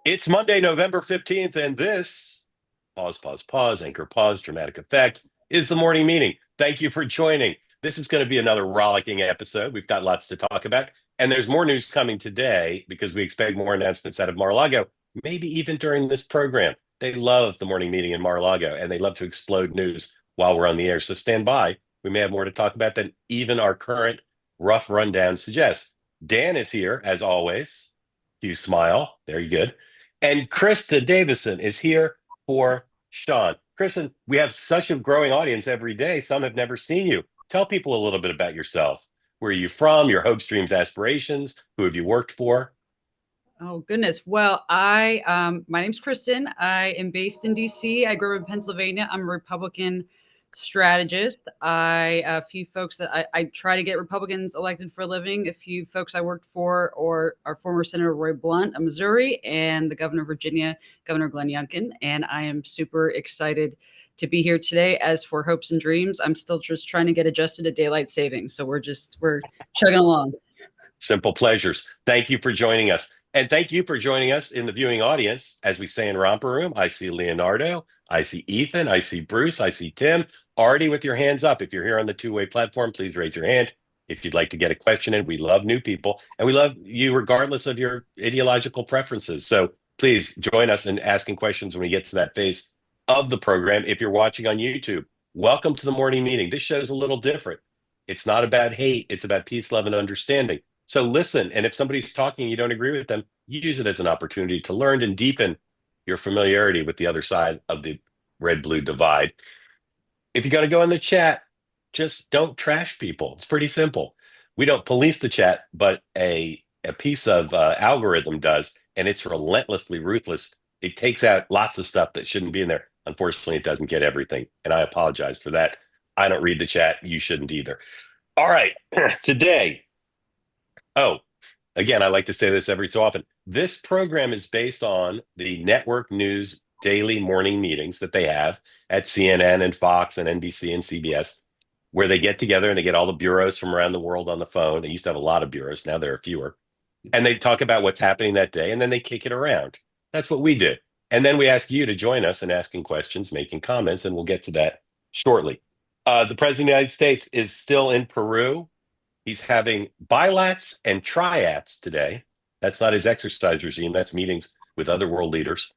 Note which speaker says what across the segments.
Speaker 1: It's Monday, November 15th, and this pause, anchor pause, dramatic effect is the morning meeting. Thank you for joining. This is going to be another rollicking episode. We've got lots to talk about, and there's more news coming today because we expect more announcements out of Mar-a-Lago, maybe even during this program. They love the morning meeting in Mar-a-Lago, and they love to explode news while we're on the air. So stand by. We may have more to talk about than even our current rough rundown suggests. Dan is here, as always. You smile. Very good. And Krista Davison is here for Sean. Kristen, we have such a growing audience every day. Some have never seen you. Tell people a little bit about yourself. Where are you from? Your hopes, dreams, aspirations? Who have you worked for?
Speaker 2: Oh goodness. Well, my name's Kristen. I am based in DC. I grew up in Pennsylvania. I'm a Republican strategist. A few folks that I try to get Republicans elected for a living. A few folks I worked for or our former Senator Roy Blunt of Missouri and the governor of Virginia, Governor Glenn Youngkin. And I am super excited to be here today. As for hopes and dreams, I'm still just trying to get adjusted to daylight savings. So we're chugging along.
Speaker 1: Simple pleasures. Thank you for joining us. And thank you for joining us in the viewing audience. As we say in Romper Room, I see Leonardo, I see Ethan, I see Bruce, I see Tim. Already with your hands up. If you're here on the two-way platform, please raise your hand. If you'd like to get a question in, we love new people and we love you regardless of your ideological preferences. So please join us in asking questions when we get to that phase of the program. If you're watching on YouTube, welcome to the morning meeting. This show is a little different. It's not about hate. It's about peace, love, and understanding. So listen, and if somebody's talking, you don't agree with them, use it as an opportunity to learn and deepen your familiarity with the other side of the red-blue divide. If you're going to go in the chat, just don't trash people. It's pretty simple. We don't police the chat, but a piece of algorithm does, and it's relentlessly ruthless. It takes out lots of stuff that shouldn't be in there. Unfortunately, it doesn't get everything, and I apologize for that. I don't read the chat. You shouldn't either. All right, today. Oh, again, I like to say this every so often. This program is based on the network news daily morning meetings that they have at CNN and Fox and NBC and CBS, where they get together and they get all the bureaus from around the world on the phone. They used to have a lot of bureaus, now there are fewer. And they talk about what's happening that day, and then they kick it around. That's what we do. And then we ask you to join us in asking questions, making comments, and we'll get to that shortly. The President of the United States is still in Peru. He's having bilats and triats today. That's not his exercise regime. That's meetings with other world leaders.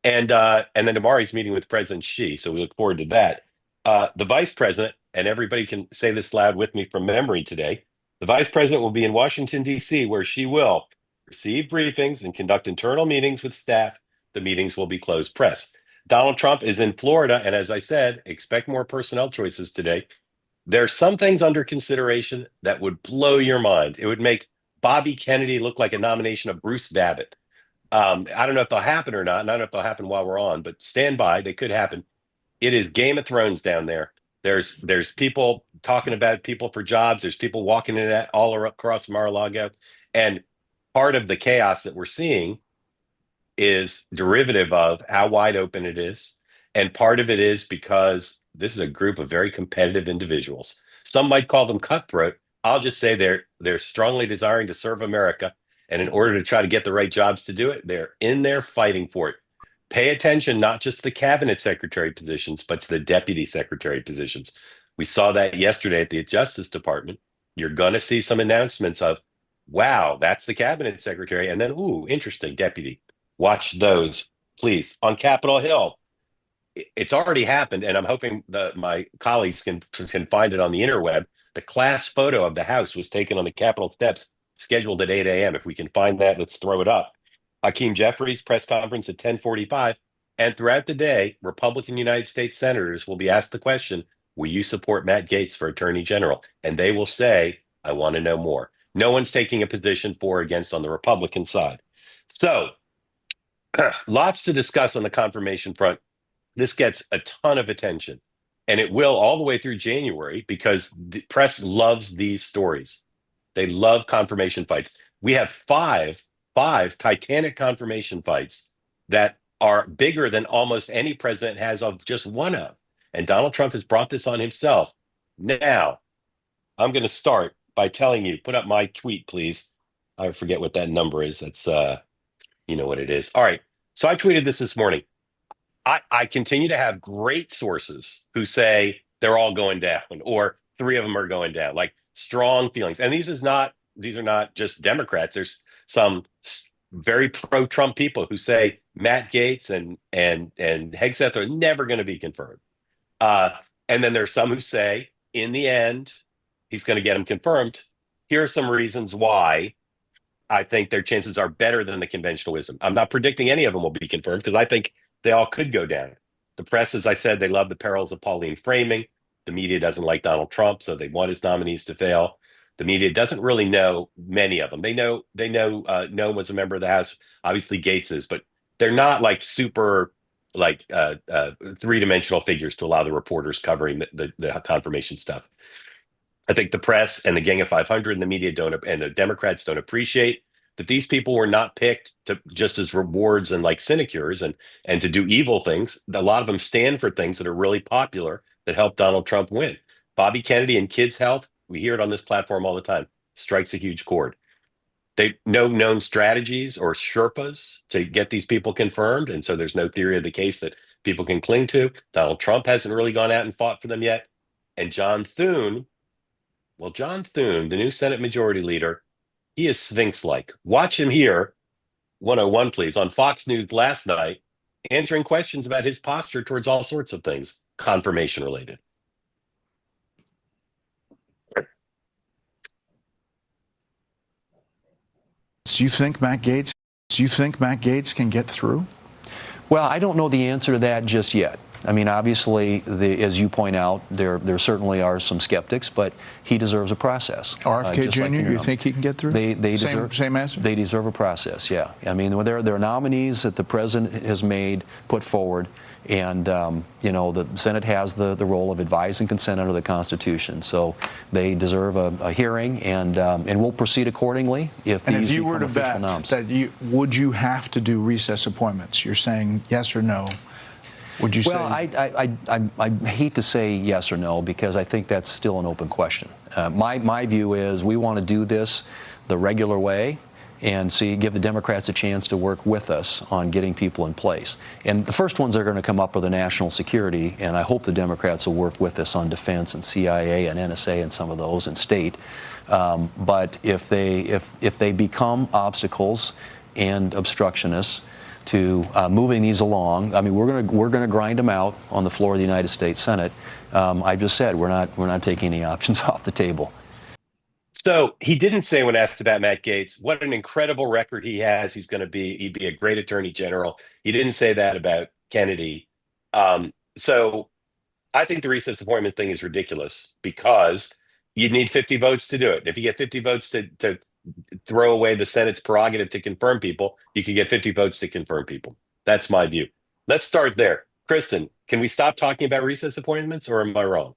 Speaker 1: And then tomorrow he's meeting with President Xi. So we look forward to that. The vice president, and everybody can say this loud with me from memory today. The vice president will be in Washington, D.C., where she will receive briefings and conduct internal meetings with staff. The meetings will be closed press. Donald Trump is in Florida. And as I said, expect more personnel choices today. There are some things under consideration that would blow your mind. It would make Bobby Kennedy look like a nomination of Bruce Babbitt. I don't know if they'll happen or not, and I don't know if they'll happen while we're on, but stand by. They could happen. It is Game of Thrones down there. There's people talking about people for jobs. There's people walking in that all across Mar-a-Lago. And part of the chaos that we're seeing is derivative of how wide open it is. And part of it is because this is a group of very competitive individuals. Some might call them cutthroat. I'll just say they're strongly desiring to serve America. And in order to try to get the right jobs to do it, they're in there fighting for it. Pay attention, not just to the cabinet secretary positions, but to the deputy secretary positions. We saw that yesterday at the Justice Department. You're going to see some announcements of, wow, that's the cabinet secretary. And then, ooh, interesting, deputy. Watch those, please. On Capitol Hill, it's already happened, and I'm hoping that my colleagues can find it on the interweb. The class photo of the House was taken on the Capitol steps, scheduled at 8 a.m. If we can find that, let's throw it up. Hakeem Jeffries' press conference at 10:45. And throughout the day, Republican United States senators will be asked the question, will you support Matt Gaetz for Attorney General? And they will say, I want to know more. No one's taking a position for or against on the Republican side. So lots to discuss on the confirmation front. This gets a ton of attention, and it will all the way through January because the press loves these stories. They love confirmation fights. We have five Titanic confirmation fights that are bigger than almost any president has of just one of. And Donald Trump has brought this on himself. Now, I'm going to start by telling you, put up my tweet, please. I forget what that number is. That's, you know what it is. All right. So I tweeted this morning. I continue to have great sources who say they're all going down, or three of them are going down, like strong feelings. And these are not just Democrats. There's some very pro-Trump people who say Matt Gaetz and Hegseth are never going to be confirmed. Uh, and then there's some who say, in the end, he's going to get him confirmed. Here are some reasons why I think their chances are better than the conventional wisdom. I'm not predicting any of them will be confirmed because I think they all could go down. The press, as I said, they love the perils of Pauline framing. The media doesn't like Donald Trump, so they want his nominees to fail. The media doesn't really know many of them. They know Noam was a member of the House. Obviously, Gaetz is, but they're not like super like three-dimensional figures to allow the reporters covering the confirmation stuff. I think the press and the Gang of 500 and the media don't, and the Democrats don't appreciate that these people were not picked to just as rewards and like sinecures and to do evil things. A lot of them stand for things that are really popular that help Donald Trump win. Bobby Kennedy and kids' health, we hear it on this platform all the time, strikes a huge chord. They no known strategies or sherpas to get these people confirmed, and so there's no theory of the case that people can cling to. Donald Trump hasn't really gone out and fought for them yet, and John Thune, the new Senate Majority Leader, he is Sphinx-like. Watch him here, 101, please, on Fox News last night, answering questions about his posture towards all sorts of things, confirmation related.
Speaker 3: Do you think Matt Gaetz can get through?
Speaker 4: Well, I don't know the answer to that just yet. I mean, obviously, as you point out, there certainly are some skeptics, but he deserves a process.
Speaker 3: RFK Jr., like, you think he can get through? Same answer?
Speaker 4: They deserve a process, yeah. I mean, there are nominees that the president has put forward, and the Senate has the role of advise and consent under the Constitution. So they deserve a hearing, and we'll proceed accordingly if these become official noms. And if you were to bet,
Speaker 3: would you have to do recess appointments? You're saying yes or no? Would you say?
Speaker 4: Well, I hate to say yes or no because I think that's still an open question. My view is we want to do this the regular way and give the Democrats a chance to work with us on getting people in place. And the first ones that are going to come up are the national security, and I hope the Democrats will work with us on defense and CIA and NSA and some of those and state. But if they become obstacles and obstructionists to moving these along, I mean, we're going to grind them out on the floor of the United States Senate. I just said we're not taking any options off the table.
Speaker 1: So he didn't say, when asked about Matt Gaetz, what an incredible record he has. He'd be a great attorney general. He didn't say that about Kennedy. So I think the recess appointment thing is ridiculous because you need 50 votes to do it. If you get 50 votes to throw away the Senate's prerogative to confirm people, you can get 50 votes to confirm people. That's my view. Let's start there. Kristen, can we stop talking about recess appointments, or am I wrong?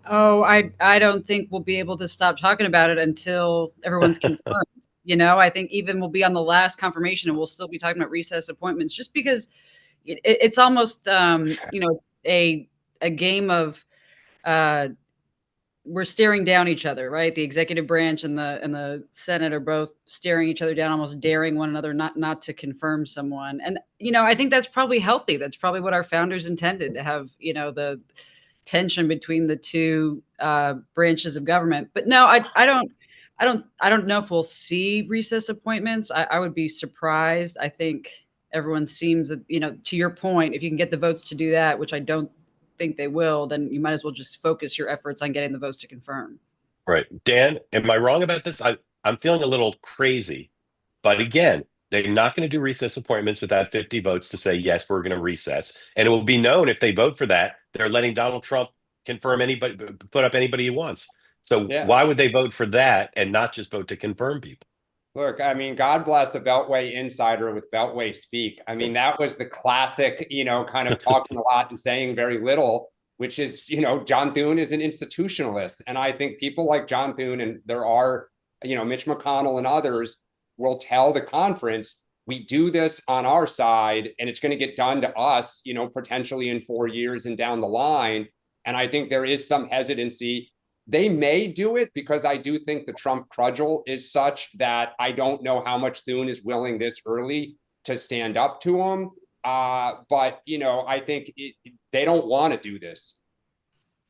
Speaker 2: Oh, I don't think we'll be able to stop talking about it until everyone's confirmed. I think even we'll be on the last confirmation and we'll still be talking about recess appointments just because it's almost, a game of we're staring down each other, right? The executive branch and the Senate are both staring each other down, almost daring one another not to confirm someone. And, I think that's probably healthy. That's probably what our founders intended, to have, the tension between the two branches of government. But no, I don't know if we'll see recess appointments. I would be surprised. I think everyone seems that, to your point, if you can get the votes to do that, which I don't think they will, then you might as well just focus your efforts on getting the votes to confirm.
Speaker 1: Right. Dan, am I wrong about this? I'm feeling a little crazy, but again, they're not going to do recess appointments without 50 votes to say, yes, we're going to recess. And it will be known if they vote for that, they're letting Donald Trump confirm anybody, put up anybody he wants. So why would they vote for that and not just vote to confirm people?
Speaker 5: Look, I mean, God bless a Beltway insider with Beltway speak. I mean, that was the classic, kind of talking a lot and saying very little, which is, John Thune is an institutionalist. And I think people like John Thune, and there are, Mitch McConnell and others, will tell the conference, we do this on our side and it's going to get done to us, potentially in 4 years and down the line. And I think there is some hesitancy. They may do it because I do think the Trump cudgel is such that I don't know how much Thune is willing this early to stand up to him. But I think they don't want to do this.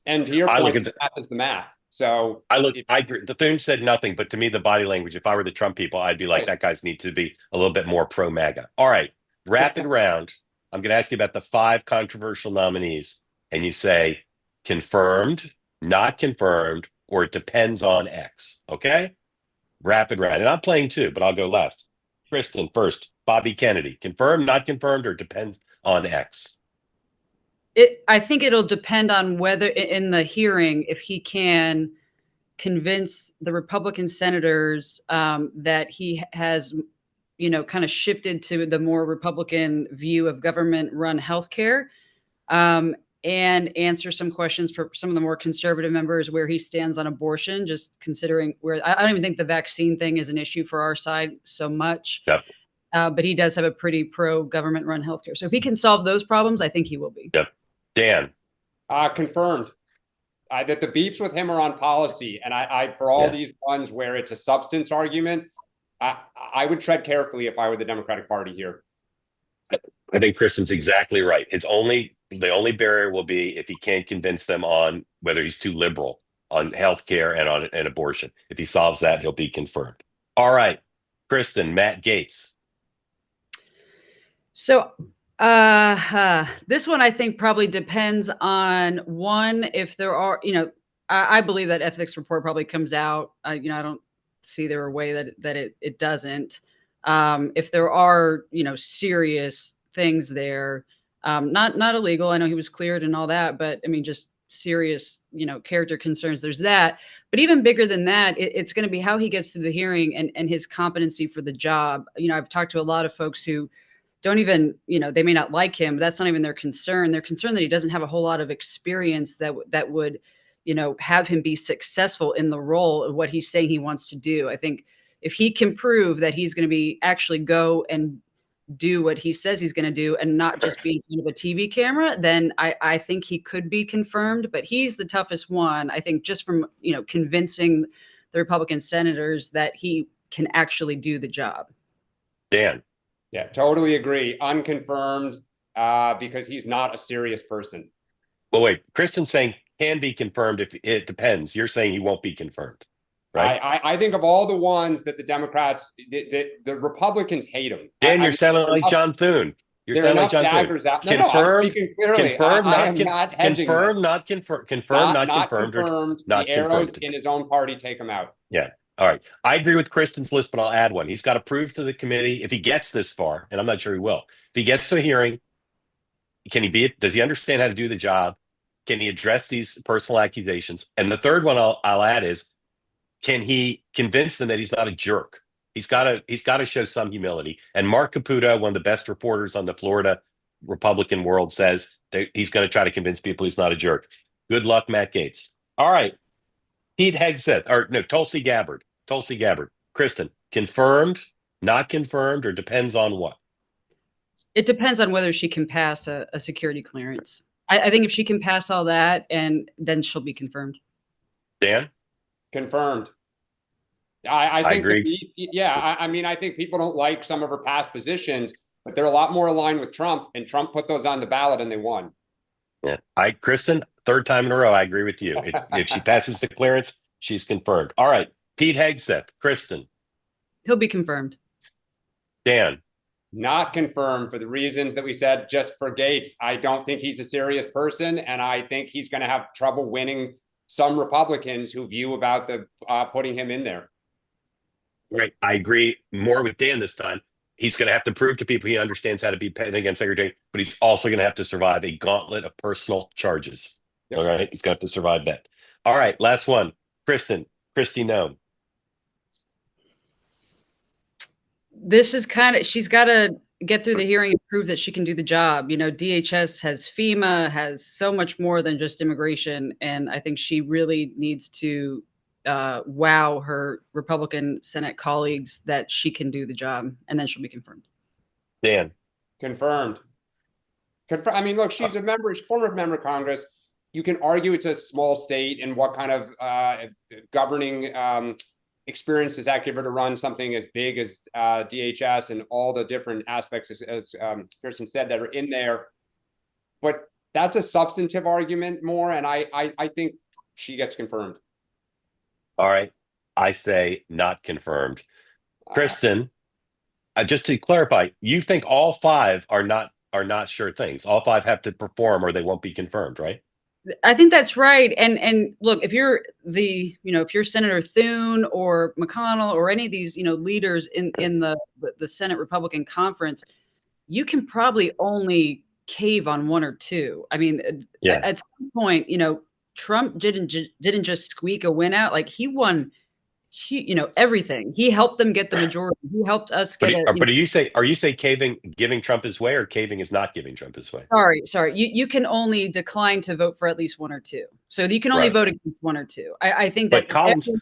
Speaker 5: And to your point, the math is the math. So
Speaker 1: I agree. The Thune said nothing, but to me, the body language, if I were the Trump people, I'd be like, that guy's need to be a little bit more pro MAGA. All right, rapid round. I'm going to ask you about the 5 controversial nominees, and you say confirmed, not confirmed, or it depends on X. Okay? Rapid round. And I'm playing too, but I'll go last. Kristen first. Bobby Kennedy, confirmed, not confirmed, or depends on X.
Speaker 2: I think it'll depend on whether in the hearing, if he can convince the Republican senators that he has, kind of shifted to the more Republican view of government-run healthcare, and answer some questions for some of the more conservative members where he stands on abortion, just considering where I don't even think the vaccine thing is an issue for our side so much.
Speaker 1: Yep.
Speaker 2: But he does have a pretty pro-government-run healthcare. So if he can solve those problems, I think he will be.
Speaker 1: Yep. Dan.
Speaker 5: Confirmed. That the beefs with him are on policy, and I for all these ones where it's a substance argument, I would tread carefully if I were the Democratic Party here.
Speaker 1: I think Kristen's exactly right. The only barrier will be if he can't convince them on whether he's too liberal on healthcare and on an abortion. If he solves that, he'll be confirmed. All right, Kristen, Matt Gaetz.
Speaker 2: So this one I think probably depends on one, if there are, I believe that ethics report probably comes out. I don't see there a way that it doesn't. If there are, serious things there, not illegal. I know he was cleared and all that, but I mean, just serious, character concerns. There's that. But even bigger than that, it's going to be how he gets through the hearing and his competency for the job. I've talked to a lot of folks who don't even, they may not like him, but that's not even their concern. They're concerned that he doesn't have a whole lot of experience that would, have him be successful in the role of what he's saying he wants to do. I think if he can prove that he's going to be actually go and do what he says he's going to do and not just be in front of a TV camera, then I think he could be confirmed, but he's the toughest one. I think just from, convincing the Republican senators that he can actually do the job.
Speaker 1: Dan.
Speaker 5: Yeah, totally agree. Unconfirmed, because he's not a serious person.
Speaker 1: Well, wait, Kristen's saying can be confirmed if it depends. You're saying he won't be confirmed, right?
Speaker 5: I think of all the ones that the Democrats, the Republicans hate him.
Speaker 1: Dan, you're sounding like John Thune. You're sounding like John Thune.
Speaker 5: Confirmed,
Speaker 1: confirmed,
Speaker 5: not hedging.
Speaker 1: Confirmed, not confirmed. Confirmed, not confirmed.
Speaker 5: Not the arrows in his own party take him out.
Speaker 1: Yeah. All right. I agree with Kristen's list, but I'll add one. He's got to prove to the committee if he gets this far, and I'm not sure he will. If he gets to a hearing, does he understand how to do the job? Can he address these personal accusations? And the third one I'll add is, can he convince them that he's not a jerk? He's got to show some humility. And Mark Caputo, one of the best reporters on the Florida Republican world, says that he's going to try to convince people he's not a jerk. Good luck, Matt Gaetz. All right. Pete Hegseth, Tulsi Gabbard. Kristen, confirmed, not confirmed, or depends on what?
Speaker 2: It depends on whether she can pass a security clearance. I think if she can pass all that, and then she'll be confirmed.
Speaker 1: Dan?
Speaker 5: Confirmed. I think
Speaker 1: agree.
Speaker 5: I think people don't like some of her past positions, but they're a lot more aligned with Trump, and Trump put those on the ballot and they won.
Speaker 1: Yeah. Kristen, third time in a row, I agree with you. If she passes the clearance, she's confirmed. All right. Pete Hegseth, Kristen.
Speaker 2: He'll be confirmed.
Speaker 1: Dan.
Speaker 5: Not confirmed for the reasons that we said just for Gaetz. I don't think he's a serious person, and I think he's going to have trouble winning some Republicans who view about the putting him in there.
Speaker 1: Right. I agree more with Dan this time. He's going to have to prove to people he understands how to be Pentagon Secretary, but he's also going to have to survive a gauntlet of personal charges. Yep. All right. He's going to have to survive that. All right. Last one. Kristi Noem.
Speaker 2: This is she's got to get through the hearing and prove that she can do the job. DHS has FEMA, has so much more than just immigration. And I think she really needs to wow her Republican Senate colleagues that she can do the job, and then she'll be confirmed.
Speaker 1: Dan.
Speaker 5: Confirmed. I mean, look, she's former member of Congress. You can argue it's a small state and what kind of governing experience does that give her to run something as big as DHS and all the different aspects, as Kirsten said, that are in there. But that's a substantive argument more, and I think she gets confirmed.
Speaker 1: All right. I say not confirmed. Kristen, just to clarify, you think all five are not sure things. All five have to perform or they won't be confirmed, right?
Speaker 2: I think that's right. And look, if you're if you're Senator Thune or McConnell or any of these, leaders in the Senate Republican conference, you can probably only cave on one or two. I mean,
Speaker 1: Yeah.
Speaker 2: at some point, Trump didn't just squeak a win out. Like he won, everything. He helped them get the majority. He helped us get
Speaker 1: But are you saying caving, giving Trump his way, or caving is not giving Trump his way?
Speaker 2: Sorry. You can only decline to vote for at least one or two. So you can only vote against one or two. I think that
Speaker 1: Collins and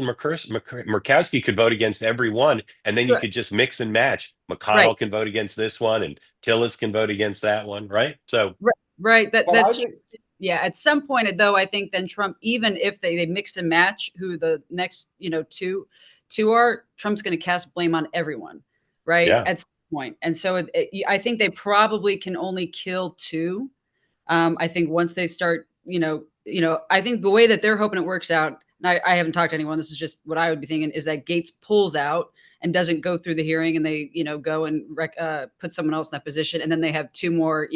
Speaker 1: Murkowski could vote against every one, and then you could just mix and match. McConnell can vote against this one, and Tillis can vote against that one, right? So
Speaker 2: right. That's yeah. At some point, though, I think then Trump, even if they mix and match who the next two are, Trump's going to cast blame on everyone, right?
Speaker 1: Yeah.
Speaker 2: At some point, and so I think they probably can only kill two. I think once they start, I think the way that they're hoping it works out, and I haven't talked to anyone, this is just what I would be thinking, is that Gates pulls out and doesn't go through the hearing, and they, go and put someone else in that position, and then they have two more,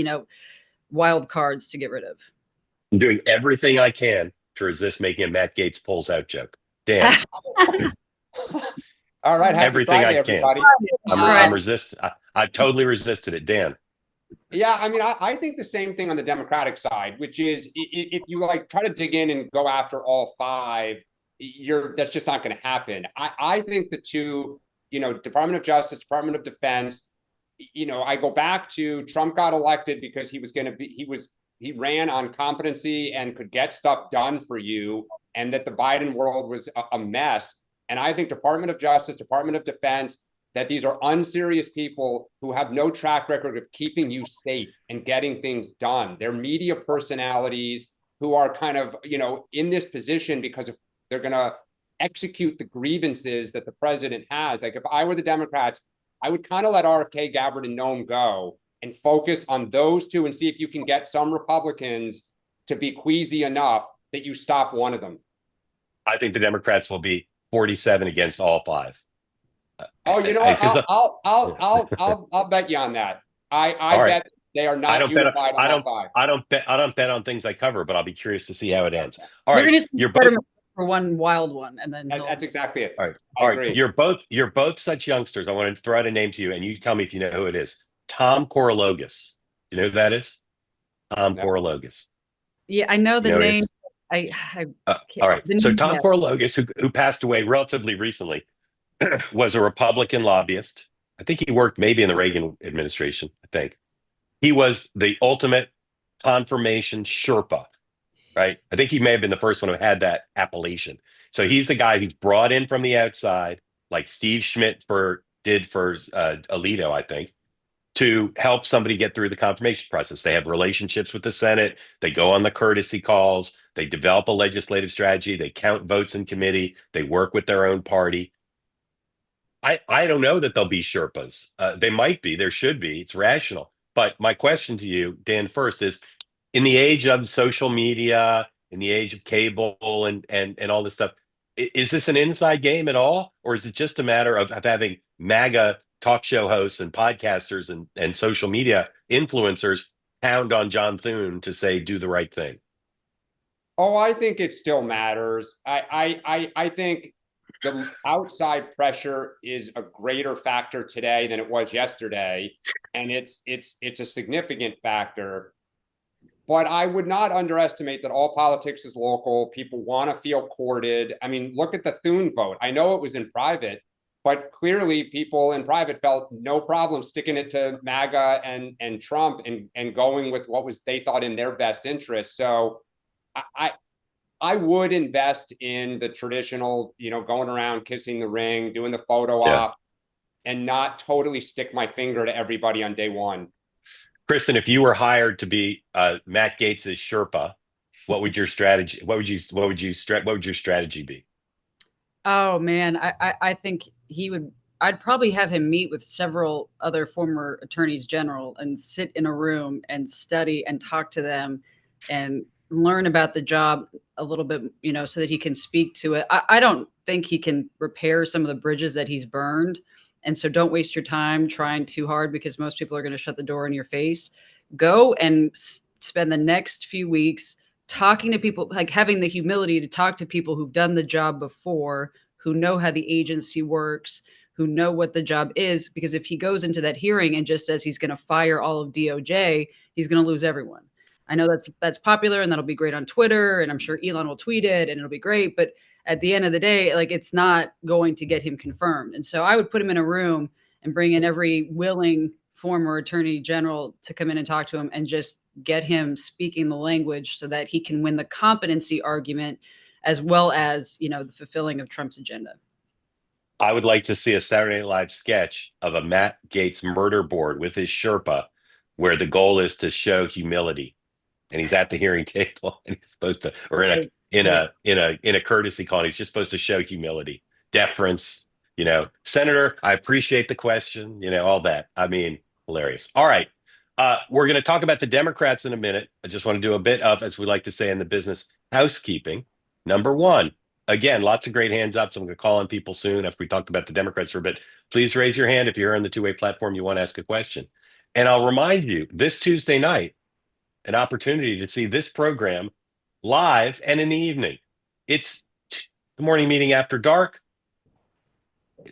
Speaker 2: wild cards to get rid of.
Speaker 1: I'm doing everything I can to resist making a Matt Gates pulls out joke. Dan.
Speaker 5: All right. Happy
Speaker 1: Everything
Speaker 5: Friday,
Speaker 1: I can.
Speaker 5: everybody.
Speaker 1: I'm resisting. I totally resisted it. Dan.
Speaker 5: Yeah, I mean, I think the same thing on the Democratic side, which is if you try to dig in and go after all five, that's just not going to happen. I think the two, Department of Justice, Department of Defense, I go back to Trump got elected because he ran on competency and could get stuff done for you, and that the Biden world was a mess. And I think Department of Justice, Department of Defense, that these are unserious people who have no track record of keeping you safe and getting things done. They're media personalities who are kind of, in this position because they're going to execute the grievances that the president has. Like if I were the Democrats, I would kind of let RFK, Gabbard, and Noem go and focus on those two and see if you can get some Republicans to be queasy enough that you stop one of them.
Speaker 1: I think the Democrats will be 47 against all five.
Speaker 5: Oh, you know what? I'll bet you on that. I bet they are not unified on all five.
Speaker 1: I don't bet on things I cover, but I'll be curious to see how it ends. All right,
Speaker 2: you're both for one wild one, and then
Speaker 5: that's exactly it.
Speaker 1: All right. You're both such youngsters. I want to throw out a name to you, and you tell me if you know who it is. Tom Korologos. Do you know who that is? Tom Korologos.
Speaker 2: Yeah, I know the name.
Speaker 1: All right. So Tom Korologos, who passed away relatively recently, was a Republican lobbyist. I think he worked maybe in the Reagan administration. I think he was the ultimate confirmation Sherpa, right? I think he may have been the first one who had that appellation. So he's the guy who's brought in from the outside, like Steve Schmidt did for Alito, I think, to help somebody get through the confirmation process. They have relationships with the Senate. They go on the courtesy calls. They develop a legislative strategy. They count votes in committee. They work with their own party. I don't know that they'll be Sherpas. They might be. There should be. It's rational. But my question to you, Dan, first is, in the age of social media, in the age of cable and all this stuff, is this an inside game at all? Or is it just a matter of having MAGA talk show hosts and podcasters and social media influencers pound on John Thune to say, do the right thing?
Speaker 5: Oh, I think it still matters. I think the outside pressure is a greater factor today than it was yesterday, and it's a significant factor. But I would not underestimate that all politics is local. People want to feel courted. I mean, look at the Thune vote. I know it was in private, but clearly people in private felt no problem sticking it to MAGA and Trump and going with what was they thought in their best interest. So I would invest in the traditional, going around kissing the ring, doing the photo op, and not totally stick my finger to everybody on day one.
Speaker 1: Kristen, if you were hired to be Matt Gaetz's Sherpa, what would your strategy? What would your strategy be?
Speaker 2: Oh man, I think he would. I'd probably have him meet with several other former attorneys general and sit in a room and study and talk to them and learn about the job a little bit, so that he can speak to it. I don't think he can repair some of the bridges that he's burned. And so don't waste your time trying too hard because most people are going to shut the door in your face. Go and spend the next few weeks talking to people, like having the humility to talk to people who've done the job before, who know how the agency works, who know what the job is. Because if he goes into that hearing and just says he's going to fire all of DOJ, he's going to lose everyone. I know that's popular and that'll be great on Twitter, and I'm sure Elon will tweet it and it'll be great. But at the end of the day, like, it's not going to get him confirmed. And so I would put him in a room and bring in every willing former attorney general to come in and talk to him and just get him speaking the language so that he can win the competency argument as well as, the fulfilling of Trump's agenda.
Speaker 1: I would like to see a Saturday Night Live sketch of a Matt Gaetz murder board with his Sherpa, where the goal is to show humility, and he's at the hearing table, and he's supposed to, or in a courtesy call, and he's just supposed to show humility, deference. Senator, I appreciate the question. All that. I mean, hilarious. All right, we're going to talk about the Democrats in a minute. I just want to do a bit of, as we like to say in the business, housekeeping. Number one. Again, lots of great hands up. So I'm going to call on people soon after we talked about the Democrats for a bit. Please raise your hand if you're on the two-way platform, you want to ask a question. And I'll remind you, this Tuesday night, an opportunity to see this program live and in the evening. It's the morning meeting after dark,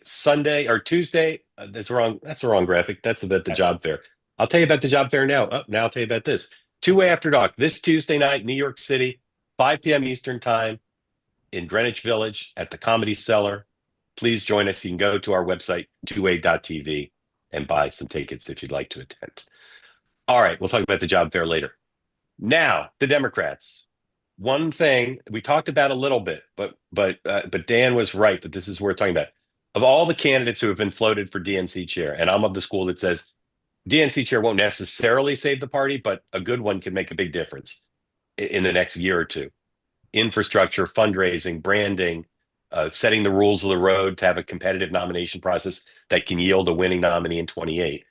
Speaker 1: Sunday or Tuesday. That's wrong. That's the wrong graphic. That's about the job fair. I'll tell you about the job fair now. Now I'll tell you about this. Two-way after dark, this Tuesday night, New York City, 5 p.m. Eastern time. In Greenwich Village at the Comedy Cellar. Please join us. You can go to our website, twoway.tv, and buy some tickets if you'd like to attend. All right, we'll talk about the job fair later. Now, the Democrats. One thing we talked about a little bit, but Dan was right that this is what we're talking about. Of all the candidates who have been floated for DNC chair, and I'm of the school that says DNC chair won't necessarily save the party, but a good one can make a big difference in the next year or two. Infrastructure, fundraising, branding, setting the rules of the road to have a competitive nomination process that can yield a winning nominee in 28.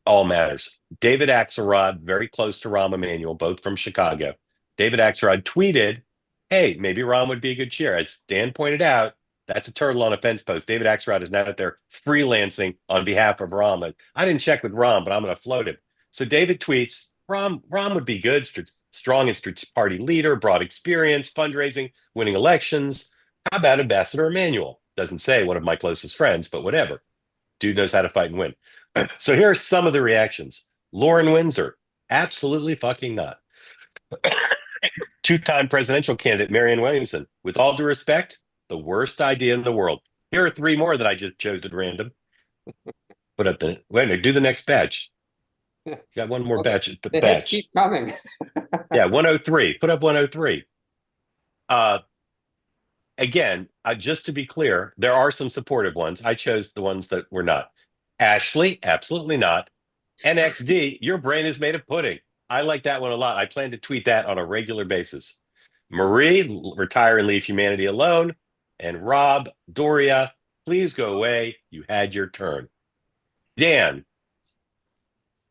Speaker 1: All matters. David Axelrod, very close to Rahm Emanuel, both from Chicago. David Axelrod tweeted, hey, maybe Rahm would be a good chair. As Dan pointed out, that's a turtle on a fence post. David Axelrod is now out there freelancing on behalf of Rahm. I didn't check with Rahm, but I'm going to float him. So David tweets, Rahm would be good, strong and party leader, broad experience, fundraising, winning elections. How about Ambassador Emanuel? Doesn't say one of my closest friends, but whatever. Dude knows how to fight and win. So here are some of the reactions. Lauren Windsor, absolutely fucking not. Two-time presidential candidate Marianne Williamson, with all due respect, the worst idea in the world. Here are three more that I just chose at random. Put up wait a minute, do the next batch. Got one more batch.
Speaker 5: The hits keep coming.
Speaker 1: Yeah, 103. Put up 103. Again, just to be clear, there are some supportive ones. I chose the ones that were not. Ashley, absolutely not. NXD, your brain is made of pudding. I like that one a lot. I plan to tweet that on a regular basis. Marie, retire and leave humanity alone. And Rob, Doria, please go away. You had your turn. Dan,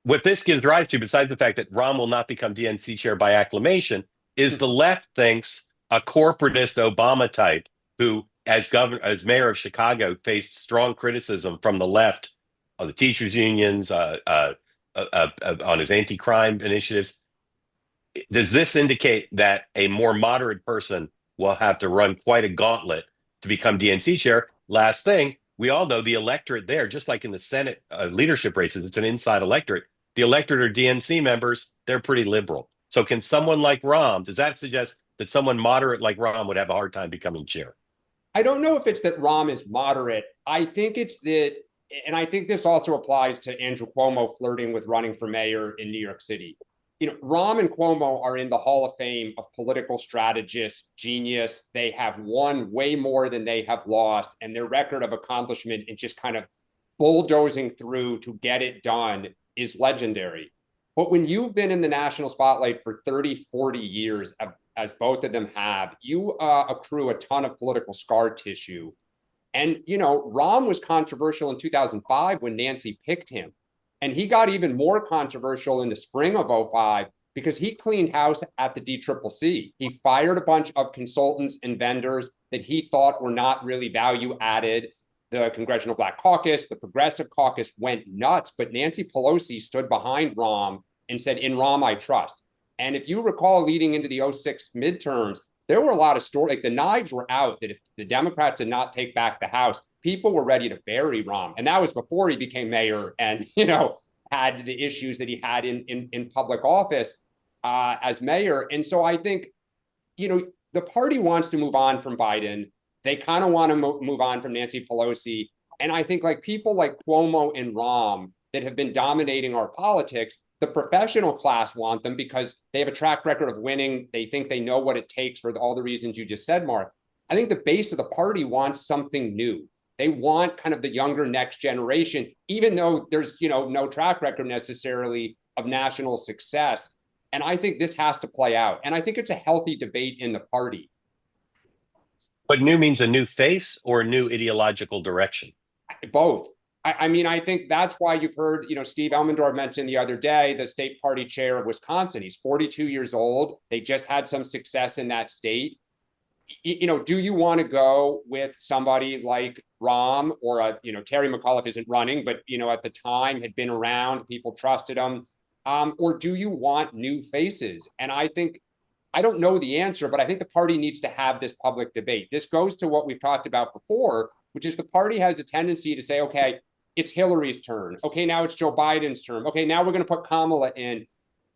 Speaker 1: what this gives rise to, besides the fact that Rahm will not become DNC chair by acclamation, is the left thinks a corporatist Obama type who, as mayor of Chicago, faced strong criticism from the left of the teachers' unions, on his anti-crime initiatives. Does this indicate that a more moderate person will have to run quite a gauntlet to become DNC chair? Last thing, we all know the electorate there, just like in the Senate leadership races, it's an inside electorate. The electorate are DNC members, they're pretty liberal. So can someone like Rahm, does that suggest that someone moderate like Rahm would have a hard time becoming chair?
Speaker 5: I don't know if it's that Rahm is moderate. I think it's that, and I think this also applies to Andrew Cuomo flirting with running for mayor in New York City. Rahm and Cuomo are in the Hall of Fame of political strategists, genius. They have won way more than they have lost, and their record of accomplishment and just kind of bulldozing through to get it done is legendary. But when you've been in the national spotlight for 30, 40 years, as both of them have, you accrue a ton of political scar tissue. And, you know, Rahm was controversial in 2005 when Nancy picked him. And he got even more controversial in the spring of '05 because he cleaned house at the DCCC. He fired a bunch of consultants and vendors that he thought were not really value added. The Congressional Black Caucus, the Progressive Caucus went nuts, but Nancy Pelosi stood behind Rahm and said, in Rahm, I trust. And if you recall, leading into the '06 midterms, there were a lot of stories, like the knives were out that if the Democrats did not take back the House, people were ready to bury Rahm. And that was before he became mayor and, you know, had the issues that he had in public office as mayor. And so I think, you know, the party wants to move on from Biden. They kind of want to move on from Nancy Pelosi. And I think like people like Cuomo and Rahm that have been dominating our politics, the professional class want them because they have a track record of winning. They think they know what it takes for all the reasons you just said, Mark. I think the base of the party wants something new. They want kind of the younger next generation, even though there's, you know, no track record necessarily of national success. And I think this has to play out. And I think it's a healthy debate in the party.
Speaker 1: But new means a new face or a new ideological direction?
Speaker 5: Both. I mean, I think that's why you've heard, you know, Steve Elmendorf mentioned the other day, the state party chair of Wisconsin. He's 42 years old. They just had some success in that state. You know, do you want to go with somebody like Rahm or, you know, Terry McAuliffe isn't running, but, you know, at the time had been around, people trusted him. Or do you want new faces? And I think, I don't know the answer, but I think the party needs to have this public debate. This goes to what we've talked about before, which is the party has a tendency to say, okay, it's Hillary's turn. Okay, now it's Joe Biden's turn. Okay, now we're going to put Kamala in.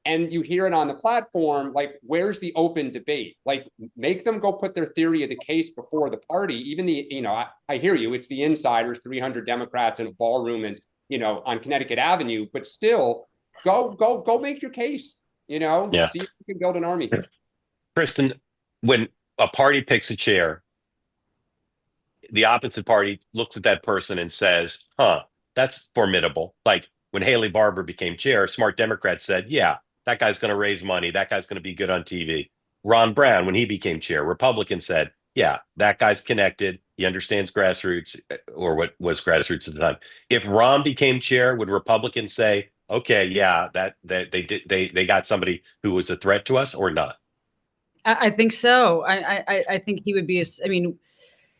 Speaker 5: And you hear it on the platform, like, where's the open debate? Like, make them go put their theory of the case before the party. Even the, you know, I hear you, it's the insiders, 300 Democrats in a ballroom and, you know, on Connecticut Avenue, but still go make your case, you know, see if you can build an army.
Speaker 1: Kristen, when a party picks a chair, the opposite party looks at that person and says, huh, that's formidable. Like when Haley Barbour became chair, smart Democrats said, yeah, that guy's going to raise money. That guy's going to be good on TV. Ron Brown, when he became chair, Republicans said, yeah, that guy's connected. He understands grassroots, or what was grassroots at the time. If Rahm became chair, would Republicans say, okay, yeah, that they got somebody who was a threat to us, or not?
Speaker 2: I think so. I think he would be, I mean,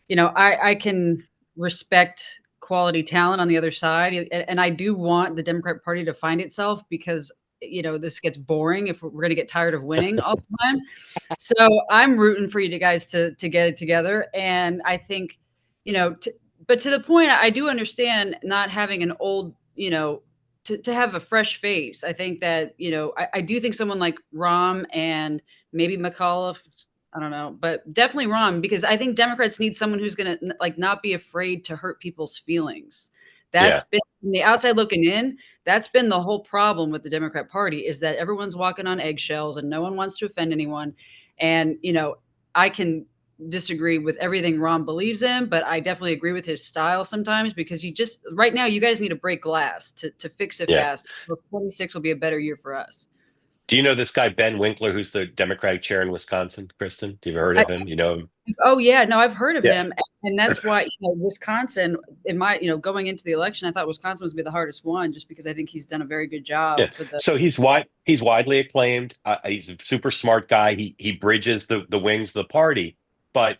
Speaker 2: you know, I can respect quality talent on the other side. And I do want the Democrat Party to find itself because, you know, this gets boring if we're going to get tired of winning all the time. So I'm rooting for you guys to get it together. And I think, you know, but to the point, I do understand not having an old, you know, to have a fresh face. I think that, you know, I do think someone like Rahm and maybe McAuliffe, I don't know, but definitely Rahm, because I think Democrats need someone who's going to like not be afraid to hurt people's feelings. That's been from the outside looking in. That's been the whole problem with the Democrat Party is that everyone's walking on eggshells and no one wants to offend anyone. And, you know, I can disagree with everything Rahm believes in, but I definitely agree with his style sometimes because you just right now you guys need to break glass to fix it fast. 26 will be a better year for us.
Speaker 1: Do you know this guy, Ben Winkler, who's the Democratic chair in Wisconsin, Kristen? Do you ever heard of him? You know him?
Speaker 2: Oh, yeah. No, I've heard of him. And that's why, you know, Wisconsin, in my, you know, going into the election, I thought Wisconsin was going to be the hardest one just because I think he's done a very good job.
Speaker 1: So he's widely acclaimed. He's a super smart guy. He bridges the wings of the party. But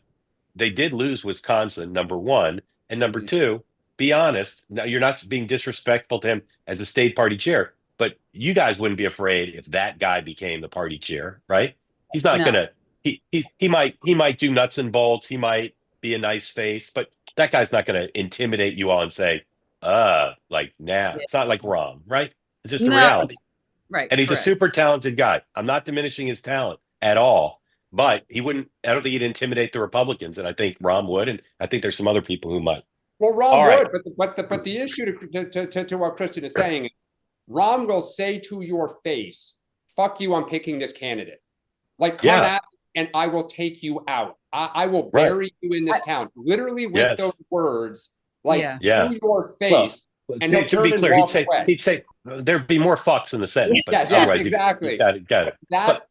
Speaker 1: they did lose Wisconsin, number one. And number two, be honest. Now, you're not being disrespectful to him as a state party chair. But you guys wouldn't be afraid if that guy became the party chair, right? He's not gonna. He might do nuts and bolts. He might be a nice face, but that guy's not gonna intimidate you all and say, like nah. It's not like Rahm, right? It's just a reality,
Speaker 2: right?
Speaker 1: And he's a super talented guy. I'm not diminishing his talent at all, but he wouldn't. I don't think he'd intimidate the Republicans, and I think Rahm would, and I think there's some other people who might.
Speaker 5: Well, Rahm would, but the issue to what Kristen is saying. Rahm will say to your face, fuck you, I'm picking this candidate. Like, come at me and I will take you out. I will bury you in this town. Literally with those words, like, to your face.
Speaker 1: Well,
Speaker 5: and he'll turn
Speaker 1: be clear,
Speaker 5: and
Speaker 1: he'd say there'd be more fucks in the sentence. But
Speaker 5: yes, exactly.
Speaker 1: Got it.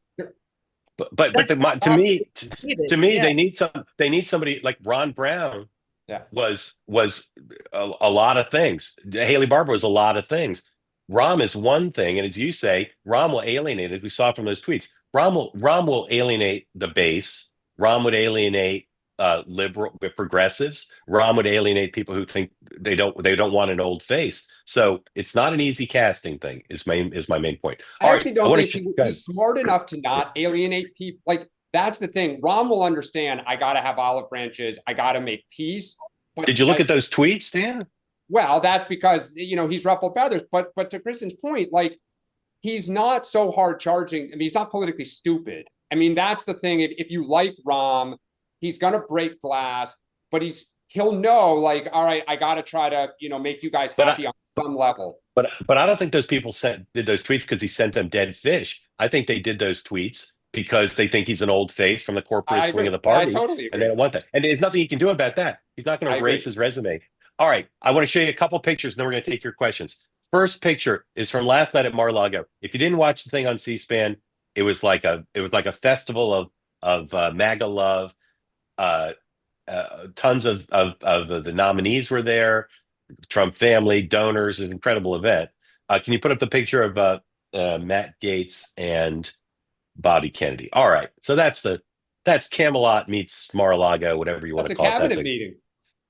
Speaker 2: That's
Speaker 1: to me, to
Speaker 2: needed.
Speaker 1: me,
Speaker 2: Yeah.
Speaker 1: they need somebody like Ron Brown
Speaker 5: Yeah.
Speaker 1: was a lot of things. Haley Barbour was a lot of things. Rahm is one thing, and as you say, Rahm will alienate, as we saw from those tweets. Rahm will alienate the base. Rahm would alienate liberal progressives. Rahm would alienate people who think they don't want an old face. So it's not an easy casting thing. Is my main point.
Speaker 5: I
Speaker 1: All right,
Speaker 5: actually don't think
Speaker 1: go ahead.
Speaker 5: he's smart enough to not alienate people. Like, that's the thing. Rahm will understand, I got to have olive branches. I got to make peace. But
Speaker 1: Did you look at those tweets, Dan?
Speaker 5: well, that's because, he's ruffled feathers. But to Kristen's point, like, he's not so hard charging. I mean, he's not politically stupid. I mean, that's the thing. If you like Rahm, he's going to break glass, but he'll know, like, all right, I got to try to, make you guys happy on some level.
Speaker 1: But I don't think those people did those tweets because he sent them dead fish. I think they did those tweets because they think he's an old face from the corporate swing of the party.
Speaker 5: I totally agree.
Speaker 1: And they don't want that. And there's nothing he can do about that. He's not going to erase his resume. All right. I want to show you a couple pictures, and then we're going to take your questions. First picture is from last night at Mar-a-Lago. If you didn't watch the thing on C-SPAN, it was like a festival of MAGA love. Tons of the nominees were there. Trump family, donors, an incredible event. Can you put up the picture of Matt Gaetz and Bobby Kennedy? All right, so that's Camelot meets Mar-a-Lago, whatever you want to call it.
Speaker 5: That's a cabinet meeting.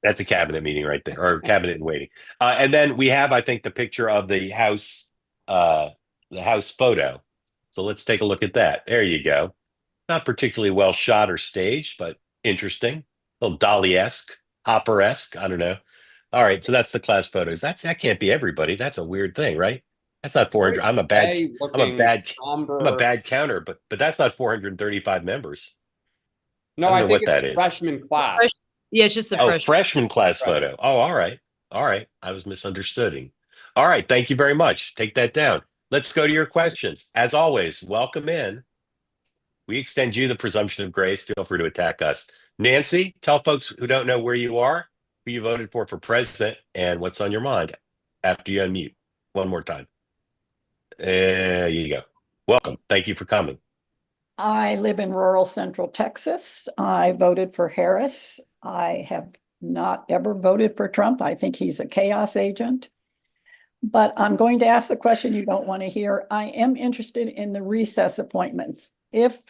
Speaker 1: That's a cabinet meeting right there, or cabinet in waiting. And then we have, I think, the picture of the house photo. So let's take a look at that. There you go. Not particularly well shot or staged, but interesting. A little Dolly-esque, Hopper-esque. I don't know. All right, so that's the class photos. That can't be everybody. That's a weird thing, right? That's not 400. I'm a bad counter, but that's not 435 members.
Speaker 5: No,
Speaker 1: I
Speaker 5: I
Speaker 1: don't know
Speaker 5: think
Speaker 1: what that
Speaker 5: it's
Speaker 1: is.
Speaker 5: freshman class.
Speaker 2: Yeah, it's just the
Speaker 1: freshman class photo. Oh, all right. All right. I was misunderstanding. All right. Thank you very much. Take that down. Let's go to your questions. As always, welcome in. We extend you the presumption of grace. Feel free to attack us. Nancy, tell folks who don't know where you are, who you voted for president, and what's on your mind after you unmute. One more time. There you go. Welcome. Thank you for coming.
Speaker 6: I live in rural central Texas. I voted for Harris. I have not ever voted for Trump. I think he's a chaos agent. But I'm going to ask the question you don't want to hear. I am interested in the recess appointments. If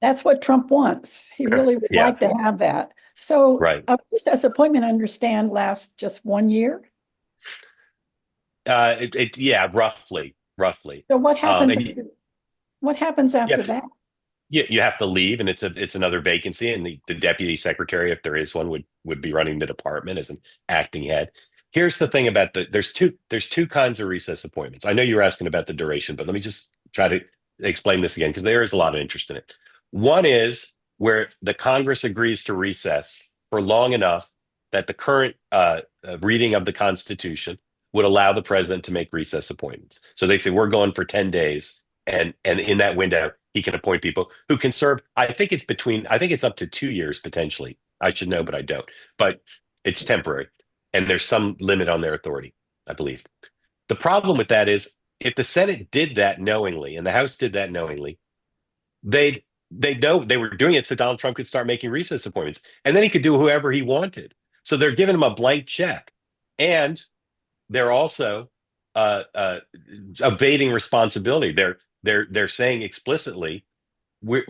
Speaker 6: that's what Trump wants, he really would like to have that. So a recess appointment, I understand, lasts just 1 year?
Speaker 1: Roughly.
Speaker 6: So what happens? What happens after that?
Speaker 1: You have to leave, and it's another vacancy, and the deputy secretary, if there is one, would be running the department as an acting head. Here's the thing about there's two kinds of recess appointments. I know you were asking about the duration, but let me just try to explain this again, because there is a lot of interest in it. One is where the Congress agrees to recess for long enough that the current reading of the Constitution would allow the president to make recess appointments. So they say, we're going for 10 days. And in that window, he can appoint people who can serve. I think it's up to 2 years potentially. I should know, but I don't. But it's temporary. And there's some limit on their authority, I believe. The problem with that is if the Senate did that knowingly and the House did that knowingly, they know they were doing it so Donald Trump could start making recess appointments. And then he could do whoever he wanted. So they're giving him a blank check. And they're also evading responsibility. They're saying explicitly,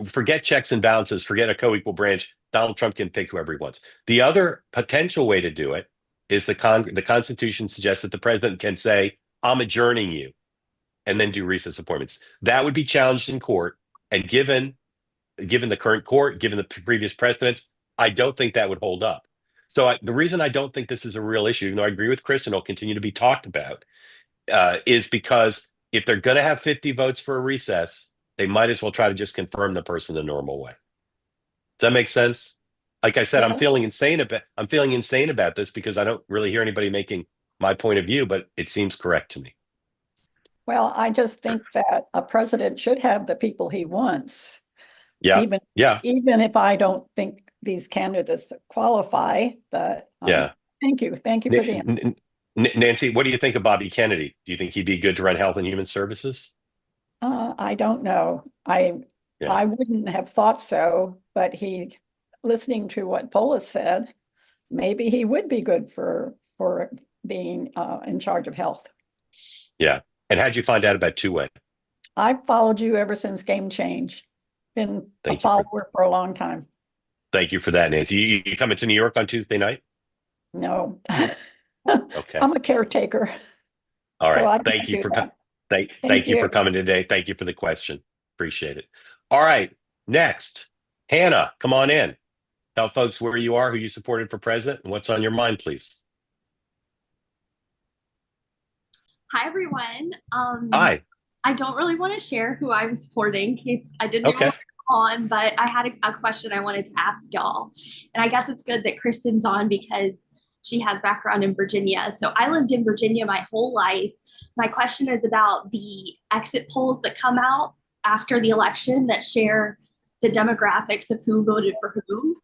Speaker 1: forget checks and balances, forget a co-equal branch. Donald Trump can pick whoever he wants. The other potential way to do it is the Constitution suggests that the president can say, I'm adjourning you, and then do recess appointments. That would be challenged in court. And given the current court, given the previous precedents, I don't think that would hold up. So the reason I don't think this is a real issue, even though I agree with Kristen, it'll continue to be talked about, is because if they're going to have 50 votes for a recess, they might as well try to just confirm the person the normal way. Does that make sense? Like I said, I'm feeling insane about this because I don't really hear anybody making my point of view, but it seems correct to me.
Speaker 6: Well, I just think that a president should have the people he wants. Even if I don't think these candidates qualify, but thank you for the answer.
Speaker 1: Nancy, what do you think of Bobby Kennedy? Do you think he'd be good to run Health and Human Services?
Speaker 6: I don't know.
Speaker 1: Yeah.
Speaker 6: I wouldn't have thought so, but listening to what Polis said, maybe he would be good for being in charge of health.
Speaker 1: Yeah. And how'd you find out about two-way?
Speaker 6: I've followed you ever since Game Change. Been a
Speaker 1: Thank you for
Speaker 6: follower for a long time.
Speaker 1: thank you for that, Nancy. You coming to New York on Tuesday night?
Speaker 6: No,
Speaker 1: Okay.
Speaker 6: I'm a caretaker,
Speaker 1: All
Speaker 6: so
Speaker 1: right.
Speaker 6: I
Speaker 1: Thank
Speaker 6: can't
Speaker 1: you
Speaker 6: do
Speaker 1: for
Speaker 6: that.
Speaker 1: thank you for coming today. Thank you for the question. Appreciate it. All right. Next, Hannah, come on in. Tell folks where you are, who you supported for president, and what's on your mind, please.
Speaker 7: Hi, everyone.
Speaker 1: Hi.
Speaker 7: I don't really want to share who I'm supporting. I didn't even
Speaker 1: Okay.
Speaker 7: want to come on, but I had a question I wanted to ask y'all. And I guess it's good that Kristen's on because she has background in Virginia. So I lived in Virginia my whole life. My question is about the exit polls that come out after the election that share the demographics of who voted for whom.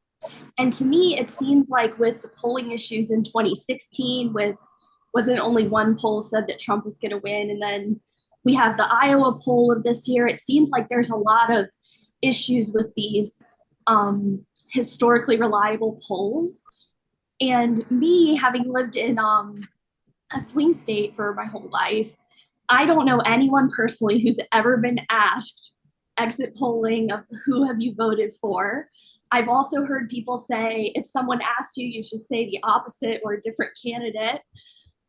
Speaker 7: And to me, it seems like with the polling issues in 2016, wasn't only one poll said that Trump was going to win, and then we have the Iowa poll of this year. It seems like there's a lot of issues with these historically reliable polls. And me, having lived in a swing state for my whole life, I don't know anyone personally who's ever been asked exit polling of who have you voted for. I've also heard people say if someone asks you, you should say the opposite or a different candidate.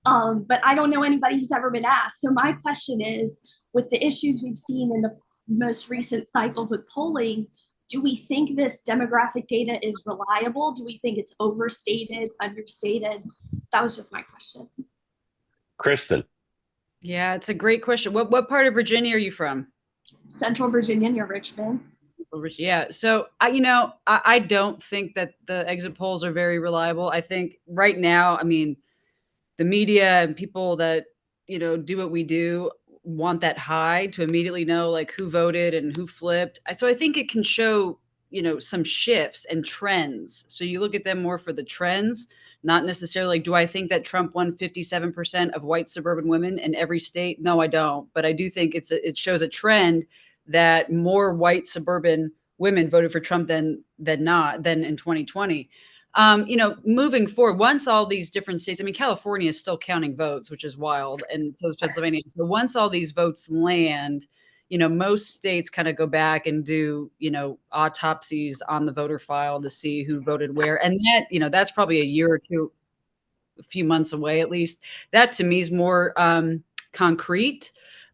Speaker 7: But I don't know anybody who's ever been asked. So my question is, with the issues we've seen in the most recent cycles with polling, do we think this demographic data is reliable? Do we think it's overstated, understated? That was just my question.
Speaker 1: Kristen.
Speaker 2: Yeah, it's a great question. What part of Virginia are you from?
Speaker 7: Central Virginia near Richmond.
Speaker 2: Yeah. So I don't think that the exit polls are very reliable. I think right now, I mean, the media and people that, do what we do want that high to immediately know like who voted and who flipped. So I think it can show, some shifts and trends. So you look at them more for the trends, not necessarily like, do I think that Trump won 57% of white suburban women in every state? No, I don't. But I do think it shows a trend that more white suburban women voted for Trump than in 2020. Moving forward, once all these different states, I mean, California is still counting votes, which is wild. And so is Pennsylvania. So once all these votes land, most states kind of go back and do, autopsies on the voter file to see who voted where. And that, that's probably a year or two, a few months away, at least. That to me is more concrete.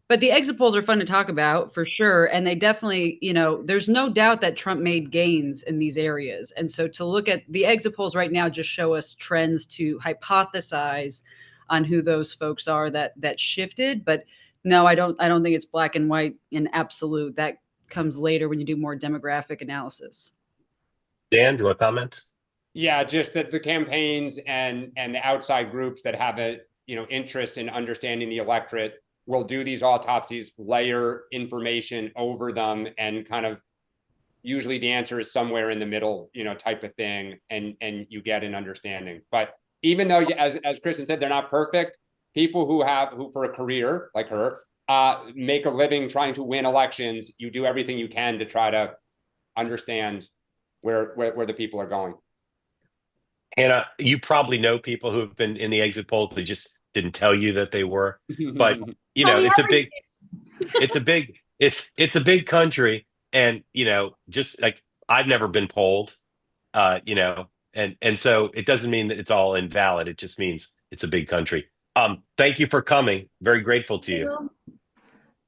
Speaker 2: But the exit polls are fun to talk about for sure. And they definitely, there's no doubt that Trump made gains in these areas. And so to look at the exit polls right now just show us trends to hypothesize on who those folks are that shifted. But no, I don't think it's black and white in absolute. That comes later when you do more demographic analysis.
Speaker 1: Dan, do you want to comment?
Speaker 5: Yeah, just that the campaigns and the outside groups that have a interest in understanding the electorate will do these autopsies, layer information over them, and kind of usually the answer is somewhere in the middle, type of thing, and you get an understanding. But even though, as Kristen said, they're not perfect, people who for a career like her make a living trying to win elections, you do everything you can to try to understand where the people are going.
Speaker 1: Hannah, you probably know people who have been in the exit polls. They just didn't tell you that they were. But it's a big country, and just like I've never been polled, and so it doesn't mean that it's all invalid. It just means it's a big country. Thank you for coming. Very grateful to you.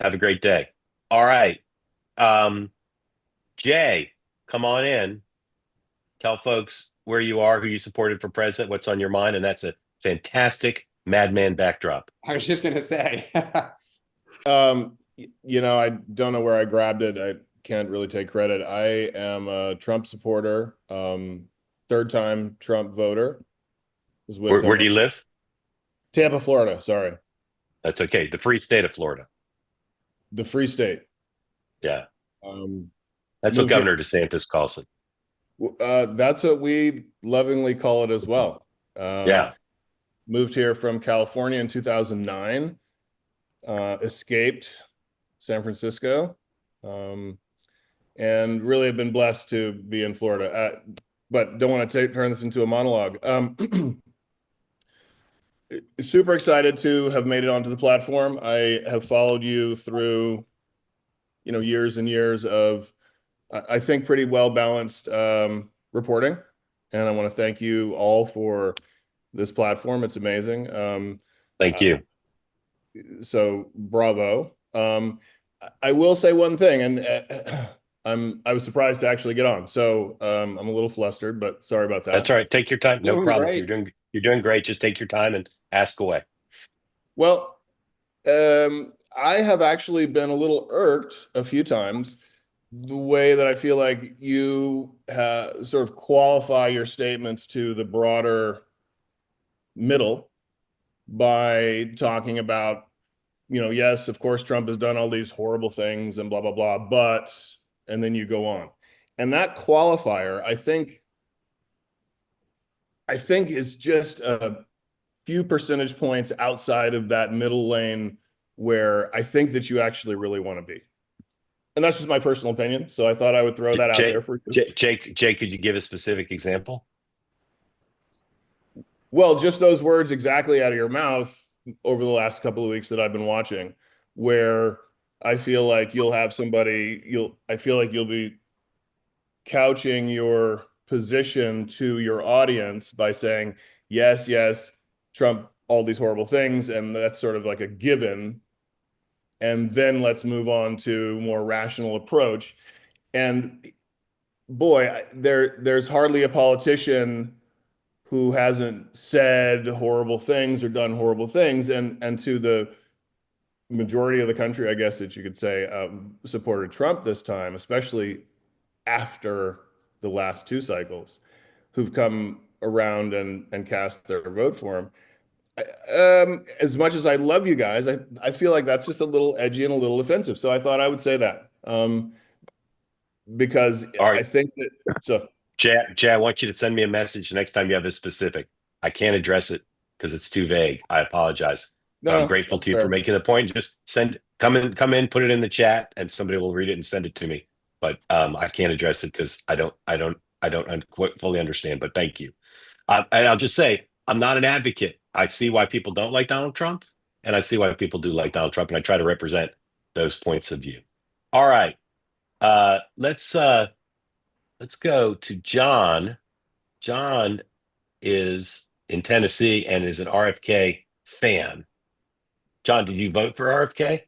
Speaker 1: Have a great day. All right. Jay, come on in. Tell folks where you are, who you supported for president, what's on your mind, and that's a fantastic Madman backdrop.
Speaker 5: I was just gonna say.
Speaker 8: I don't know where I grabbed it. I can't really take credit. I am a Trump supporter, third-time Trump voter.
Speaker 1: Where do you live?
Speaker 8: Tampa, Florida. Sorry.
Speaker 1: That's okay. The free state of Florida.
Speaker 8: The free state.
Speaker 1: Yeah. That's what Governor DeSantis calls it.
Speaker 8: That's what we lovingly call it as well.
Speaker 1: Yeah.
Speaker 8: Moved here from California in 2009. Escaped San Francisco, and really have been blessed to be in Florida. But don't want to turn this into a monologue. Super excited to have made it onto the platform. I have followed you through, years and years of, I think, pretty well balanced reporting, and I want to thank you all for this platform. It's amazing.
Speaker 1: Thank you.
Speaker 8: So bravo. I will say one thing, and I was surprised to actually get on. So I'm a little flustered, but sorry about that.
Speaker 1: That's all right. Take your time. No
Speaker 5: Doing
Speaker 1: problem.
Speaker 5: great.
Speaker 1: You're doing great. Just take your time and ask away.
Speaker 8: Well, I have actually been a little irked a few times the way that I feel like you sort of qualify your statements to the broader middle by talking about, yes, of course, Trump has done all these horrible things and blah, blah, blah, but, and then you go on. And that qualifier, I think is just a few percentage points outside of that middle lane where I think that you actually really want to be. And that's just my personal opinion. So I thought I would throw that out there for you.
Speaker 1: Jake, could you give a specific example?
Speaker 8: Well, just those words exactly out of your mouth over the last couple of weeks that I've been watching, where I feel like you'll have somebody, I feel like you'll be couching your position to your audience by saying, yes, Trump, all these horrible things, and that's sort of like a given. And then let's move on to more rational approach. And boy, there's hardly a politician who hasn't said horrible things or done horrible things, and to the majority of the country, I guess that you could say, supported Trump this time, especially after the last two cycles, who've come around and cast their vote for him. As much as I love you guys, I feel like that's just a little edgy and a little offensive. So I thought I would say that because
Speaker 1: All right.
Speaker 8: I think that so.
Speaker 1: Jay, I want you to send me a message next time you have this specific. I can't address it because it's too vague. I apologize.
Speaker 8: No,
Speaker 1: I'm grateful to you for making the point. Just come in, put it in the chat, and somebody will read it and send it to me. But I can't address it because I don't fully understand. But thank you. And I'll just say I'm not an advocate. I see why people don't like Donald Trump, and I see why people do like Donald Trump, and I try to represent those points of view. All right, let's go to John. John is in Tennessee and is an RFK fan. John, did you vote for RFK?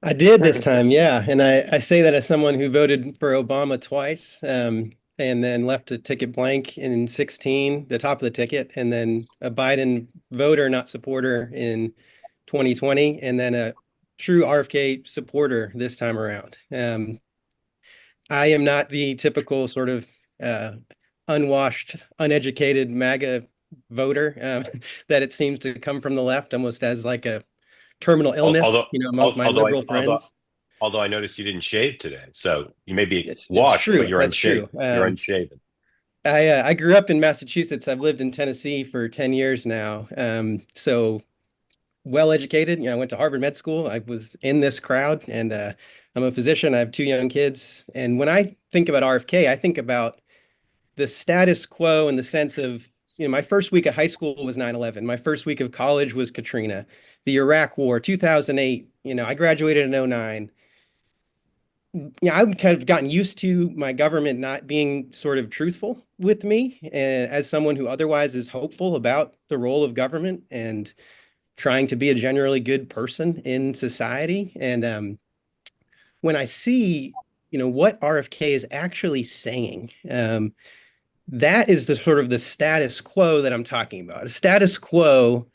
Speaker 9: I did this time, yeah. And I say that as someone who voted for Obama twice, and then left a ticket blank in 2016, the top of the ticket, and then a Biden voter, not supporter, in 2020, and then a true RFK supporter this time around. I am not the typical sort of unwashed, uneducated MAGA voter that it seems to come from the left almost as like a terminal illness, among my liberal friends.
Speaker 1: Although I noticed you didn't shave today, so you may be washed, but you're unshaven. You're unshaven.
Speaker 9: I grew up in Massachusetts. I've lived in Tennessee for 10 years now. So well educated. I went to Harvard Med School. I was in this crowd, and I'm a physician. I have 2 young kids. And when I think about RFK, I think about the status quo in the sense of, my first week of high school was 9/11. My first week of college was Katrina, the Iraq War, 2008. I graduated in 2009. I've kind of gotten used to my government not being sort of truthful with me, and as someone who otherwise is hopeful about the role of government and trying to be a generally good person in society. And when I see, what RFK is actually saying, that is the sort of the status quo that I'm talking about. A status quo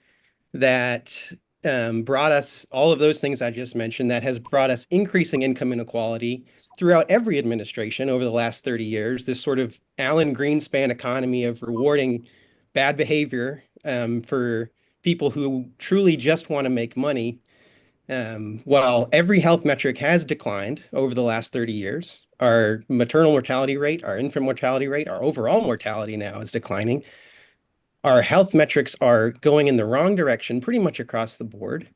Speaker 9: that brought us all of those things I just mentioned, that has brought us increasing income inequality throughout every administration over the last 30 years, this sort of Alan Greenspan economy of rewarding bad behavior for people who truly just want to make money. While every health metric has declined over the last 30 years, our maternal mortality rate, our infant mortality rate, our overall mortality now is declining. Our health metrics are going in the wrong direction pretty much across the board.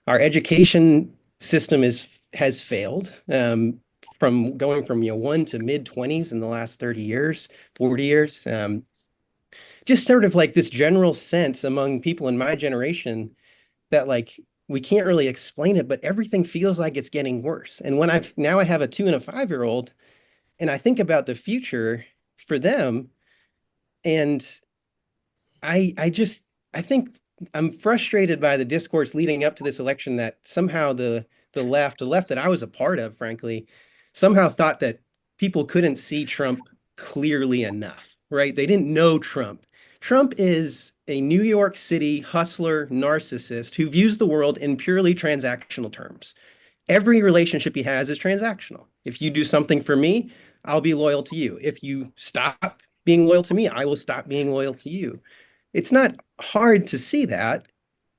Speaker 9: Our education system has failed. from going from 1 to mid 20s in the last 30 years, 40 years. Just sort of like this general sense among people in my generation that like we can't really explain it, but everything feels like it's getting worse. And when I have a 2 and a 5-year-old, and I think about the future for them, and I think I'm frustrated by the discourse leading up to this election that somehow the left that I was a part of, frankly, somehow thought that people couldn't see Trump clearly enough, right? They didn't know Trump. Trump is a New York City hustler narcissist who views the world in purely transactional terms. Every relationship he has is transactional. If you do something for me, I'll be loyal to you. If you stop being loyal to me, I will stop being loyal to you. It's not hard to see that.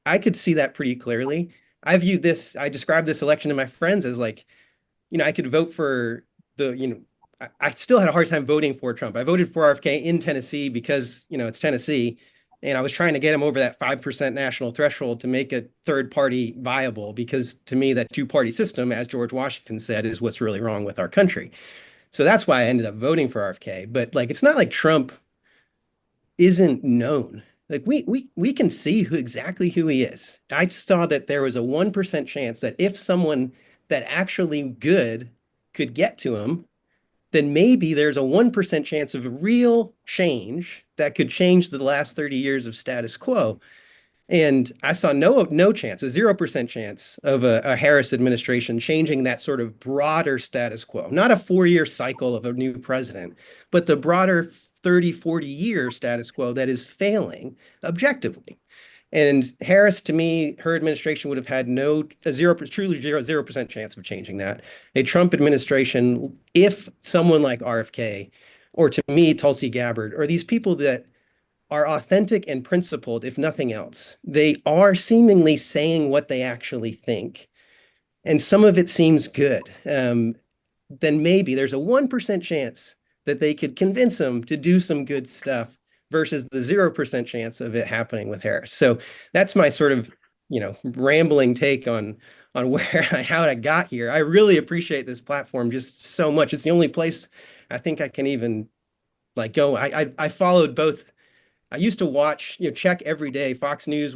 Speaker 9: I could see that pretty clearly. I described this election to my friends as like, I could vote for I still had a hard time voting for Trump. I voted for RFK in Tennessee because, it's Tennessee. And I was trying to get him over that 5% national threshold to make a third party viable, because to me, that two-party system, as George Washington said, is what's really wrong with our country. So that's why I ended up voting for RFK. But like, it's not like Trump isn't known. Like we can see exactly who he is. I saw that there was a 1% chance that if someone that actually good could get to him, then maybe there's a 1% chance of real change that could change the last 30 years of status quo. And I saw no chance, a 0% chance of a Harris administration changing that sort of broader status quo, not a 4-year cycle of a new president, but the broader 30, 40-year status quo that is failing objectively. And Harris, to me, her administration would have had truly 0% chance of changing that. A Trump administration, if someone like RFK, or to me, Tulsi Gabbard, or these people that are authentic and principled, if nothing else, they are seemingly saying what they actually think. And some of it seems good. Then maybe there's a 1% chance that they could convince him to do some good stuff versus the 0% chance of it happening with Harris. So that's my sort of, rambling take on how I got here. I really appreciate this platform just so much. It's the only place I think I can even like go. I followed both. I used to watch, check every day Fox News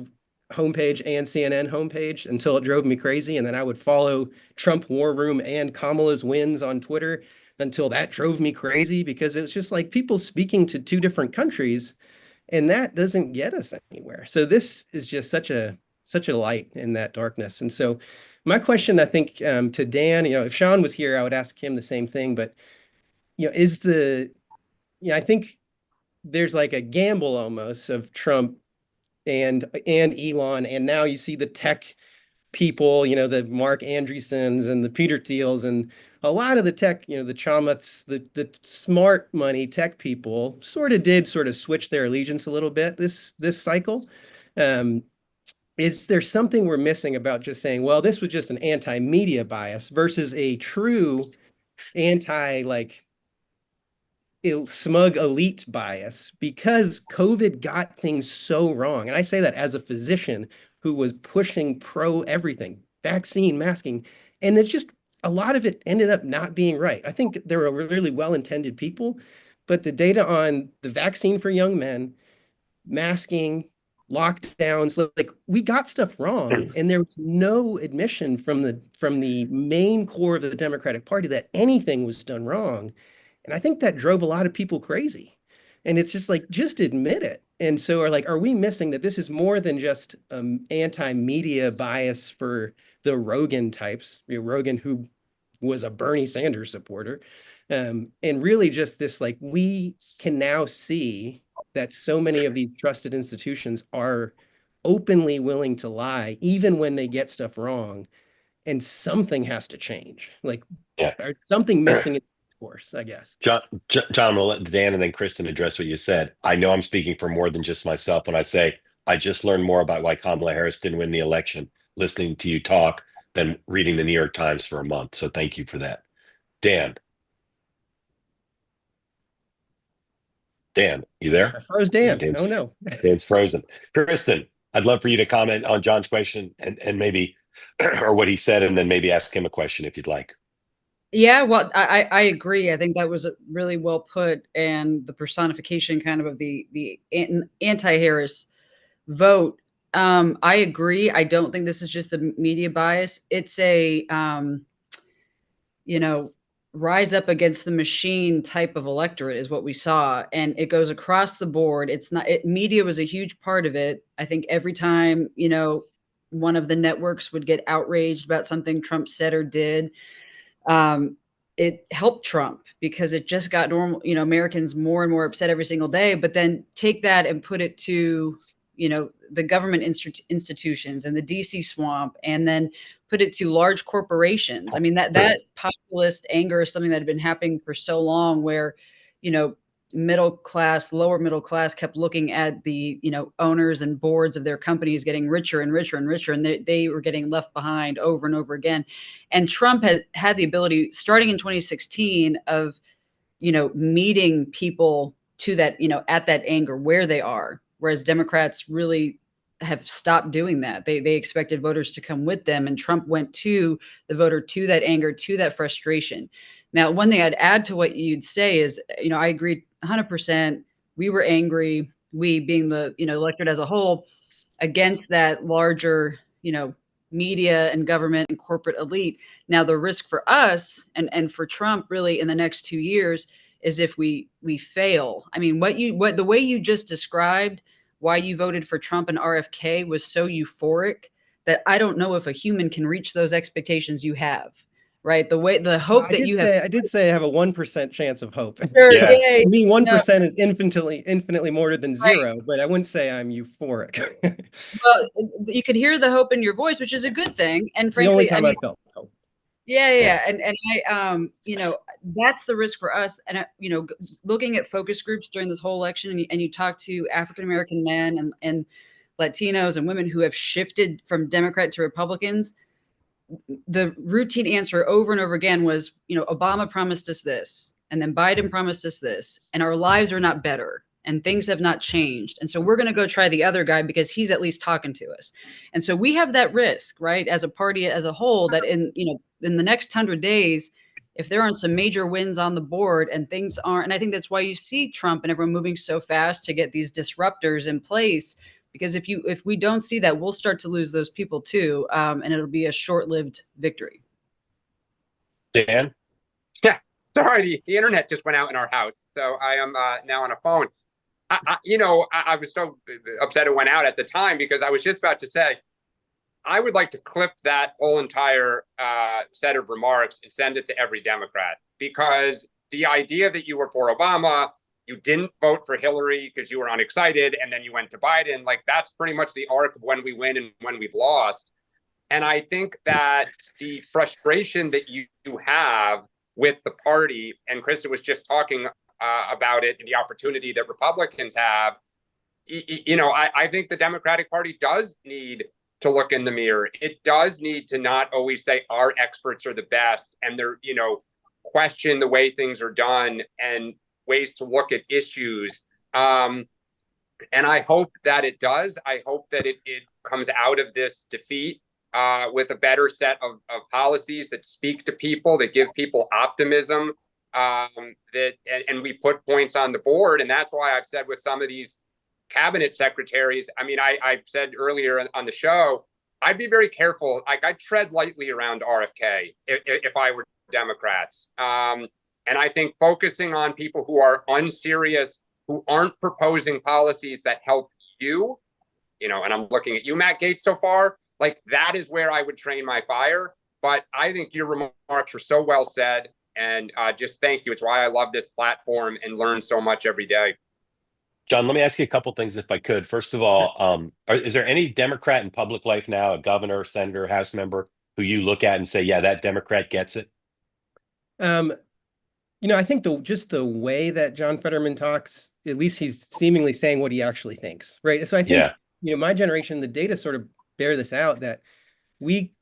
Speaker 9: homepage and CNN homepage until it drove me crazy. And then I would follow Trump War Room and Kamala's wins on Twitter until that drove me crazy, because it was just like people speaking to two different countries, and that doesn't get us anywhere. So this is just such a light in that darkness. And so my question, I think, to Dan, if Sean was here, I would ask him the same thing, but I think there's like a gamble almost of Trump and Elon, and now you see the tech people, the Mark Andreessens and the Peter Thiels and a lot of the tech, the Chamaths, the smart money tech people sort of switch their allegiance a little bit this cycle. Is there something we're missing about just saying, well, this was just an anti-media bias versus a true anti smug elite bias, because COVID got things so wrong? And I say that as a physician who was pushing pro everything, vaccine, masking, and it's just a lot of it ended up not being right. I think there were really well-intended people, but the data on the vaccine for young men, masking, lockdowns, like we got stuff wrong, and there was no admission from the main core of the Democratic Party that anything was done wrong. And I think that drove a lot of people crazy. And it's just like, just admit it. And so are we missing that this is more than just anti-media bias for the Rogan types, Rogan, who was a Bernie Sanders supporter, and really just this, like, we can now see that so many of these trusted institutions are openly willing to lie, even when they get stuff wrong, and something has to change. Like, something missing in the course, I guess.
Speaker 1: John, I'm going to let Dan and then Kristen address what you said. I know I'm speaking for more than just myself when I say I just learned more about why Kamala Harris didn't win the election listening to you talk than reading the New York Times for a month. So thank you for that. Dan, you there?
Speaker 9: I froze Dan.
Speaker 1: Dan's,
Speaker 9: no.
Speaker 1: Dan's frozen. Kristen, I'd love for you to comment on John's question and maybe, or what he said, and then maybe ask him a question if you'd like.
Speaker 2: Yeah, well, I agree. I think that was really well put, and the personification kind of the anti-Harris vote. I agree. I don't think this is just the media bias. It's a you know, rise up against the machine type of electorate is what we saw, and it goes across the board. It's not media was a huge part of it. I think every time, one of the networks would get outraged about something Trump said or did, um, it helped Trump because it just got normal, Americans more and more upset every single day. But then take that and put it to, the government institutions and the DC swamp, and then put it to large corporations. I mean, that populist anger is something that had been happening for so long where, middle class, lower middle class kept looking at the, owners and boards of their companies getting richer and richer and richer, and they were getting left behind over and over again. And Trump had the ability, starting in 2016, of, meeting people to that, at that anger where they are, whereas Democrats really have stopped doing that. They expected voters to come with them, and Trump went to the voter, to that anger, to that frustration. Now, one thing I'd add to what you'd say is, I agree 100%. We were angry, we being the, electorate as a whole, against that larger, media and government and corporate elite. Now, the risk for us and for Trump really in the next 2 years is if we fail. I mean, the way you just described why you voted for Trump and RFK was so euphoric that I don't know if a human can reach those expectations you have. Right. The hope that you have.
Speaker 9: I did say I have a 1% chance of hope.
Speaker 2: Sure,
Speaker 1: Yeah.
Speaker 2: yay.
Speaker 9: To me, 1% is infinitely more than
Speaker 2: Right.
Speaker 9: zero, but I wouldn't say I'm euphoric.
Speaker 2: Well, you could hear the hope in your voice, which is a good thing. And
Speaker 9: It's the only
Speaker 2: frankly,
Speaker 9: time I felt hope.
Speaker 2: Yeah. And I, that's the risk for us. And, looking at focus groups during this whole election, and you talk to African-American men and Latinos and women who have shifted from Democrat to Republicans, the routine answer over and over again was, Obama promised us this, and then Biden promised us this, and our lives are not better, and things have not changed. And so we're going to go try the other guy because he's at least talking to us. And so we have that risk, right, as a party as a whole, that in the next 100 days, if there aren't some major wins on the board and things aren't, and I think that's why you see Trump and everyone moving so fast to get these disruptors in place, because if we don't see that, we'll start to lose those people too, and it'll be a short-lived victory.
Speaker 1: Dan?
Speaker 5: Yeah, sorry, the internet just went out in our house, so I am now on a phone. I was so upset it went out at the time because I was just about to say, I would like to clip that whole entire set of remarks and send it to every Democrat, because the idea that you were for Obama, you didn't vote for Hillary because you were unexcited, and then you went to Biden, like that's pretty much the arc of when we win and when we've lost. And I think that the frustration that you have with the party, and Krista was just talking about it, the opportunity that Republicans have, I think the Democratic Party does need to look in the mirror. It does need to not always say our experts are the best and they're, question the way things are done and ways to look at issues. And I hope that it does. I hope that it comes out of this defeat with a better set of policies that speak to people, that give people optimism, and we put points on the board. And that's why I've said with some of these cabinet secretaries, I mean, I said earlier on the show, I'd be very careful. Like I'd tread lightly around RFK if I were Democrats. And I think focusing on people who are unserious, who aren't proposing policies that help you, and I'm looking at you, Matt Gaetz, so far, like that is where I would train my fire. But I think your remarks were so well said. And just thank you. It's why I love this platform and learn so much every day.
Speaker 1: John, let me ask you a couple things if I could. First of all, is there any Democrat in public life now, a governor, senator, House member, who you look at and say, yeah, that Democrat gets it?
Speaker 9: I think just the way that John Fetterman talks, at least he's seemingly saying what he actually thinks, right? So I think, my generation, the data sort of bear this out, that we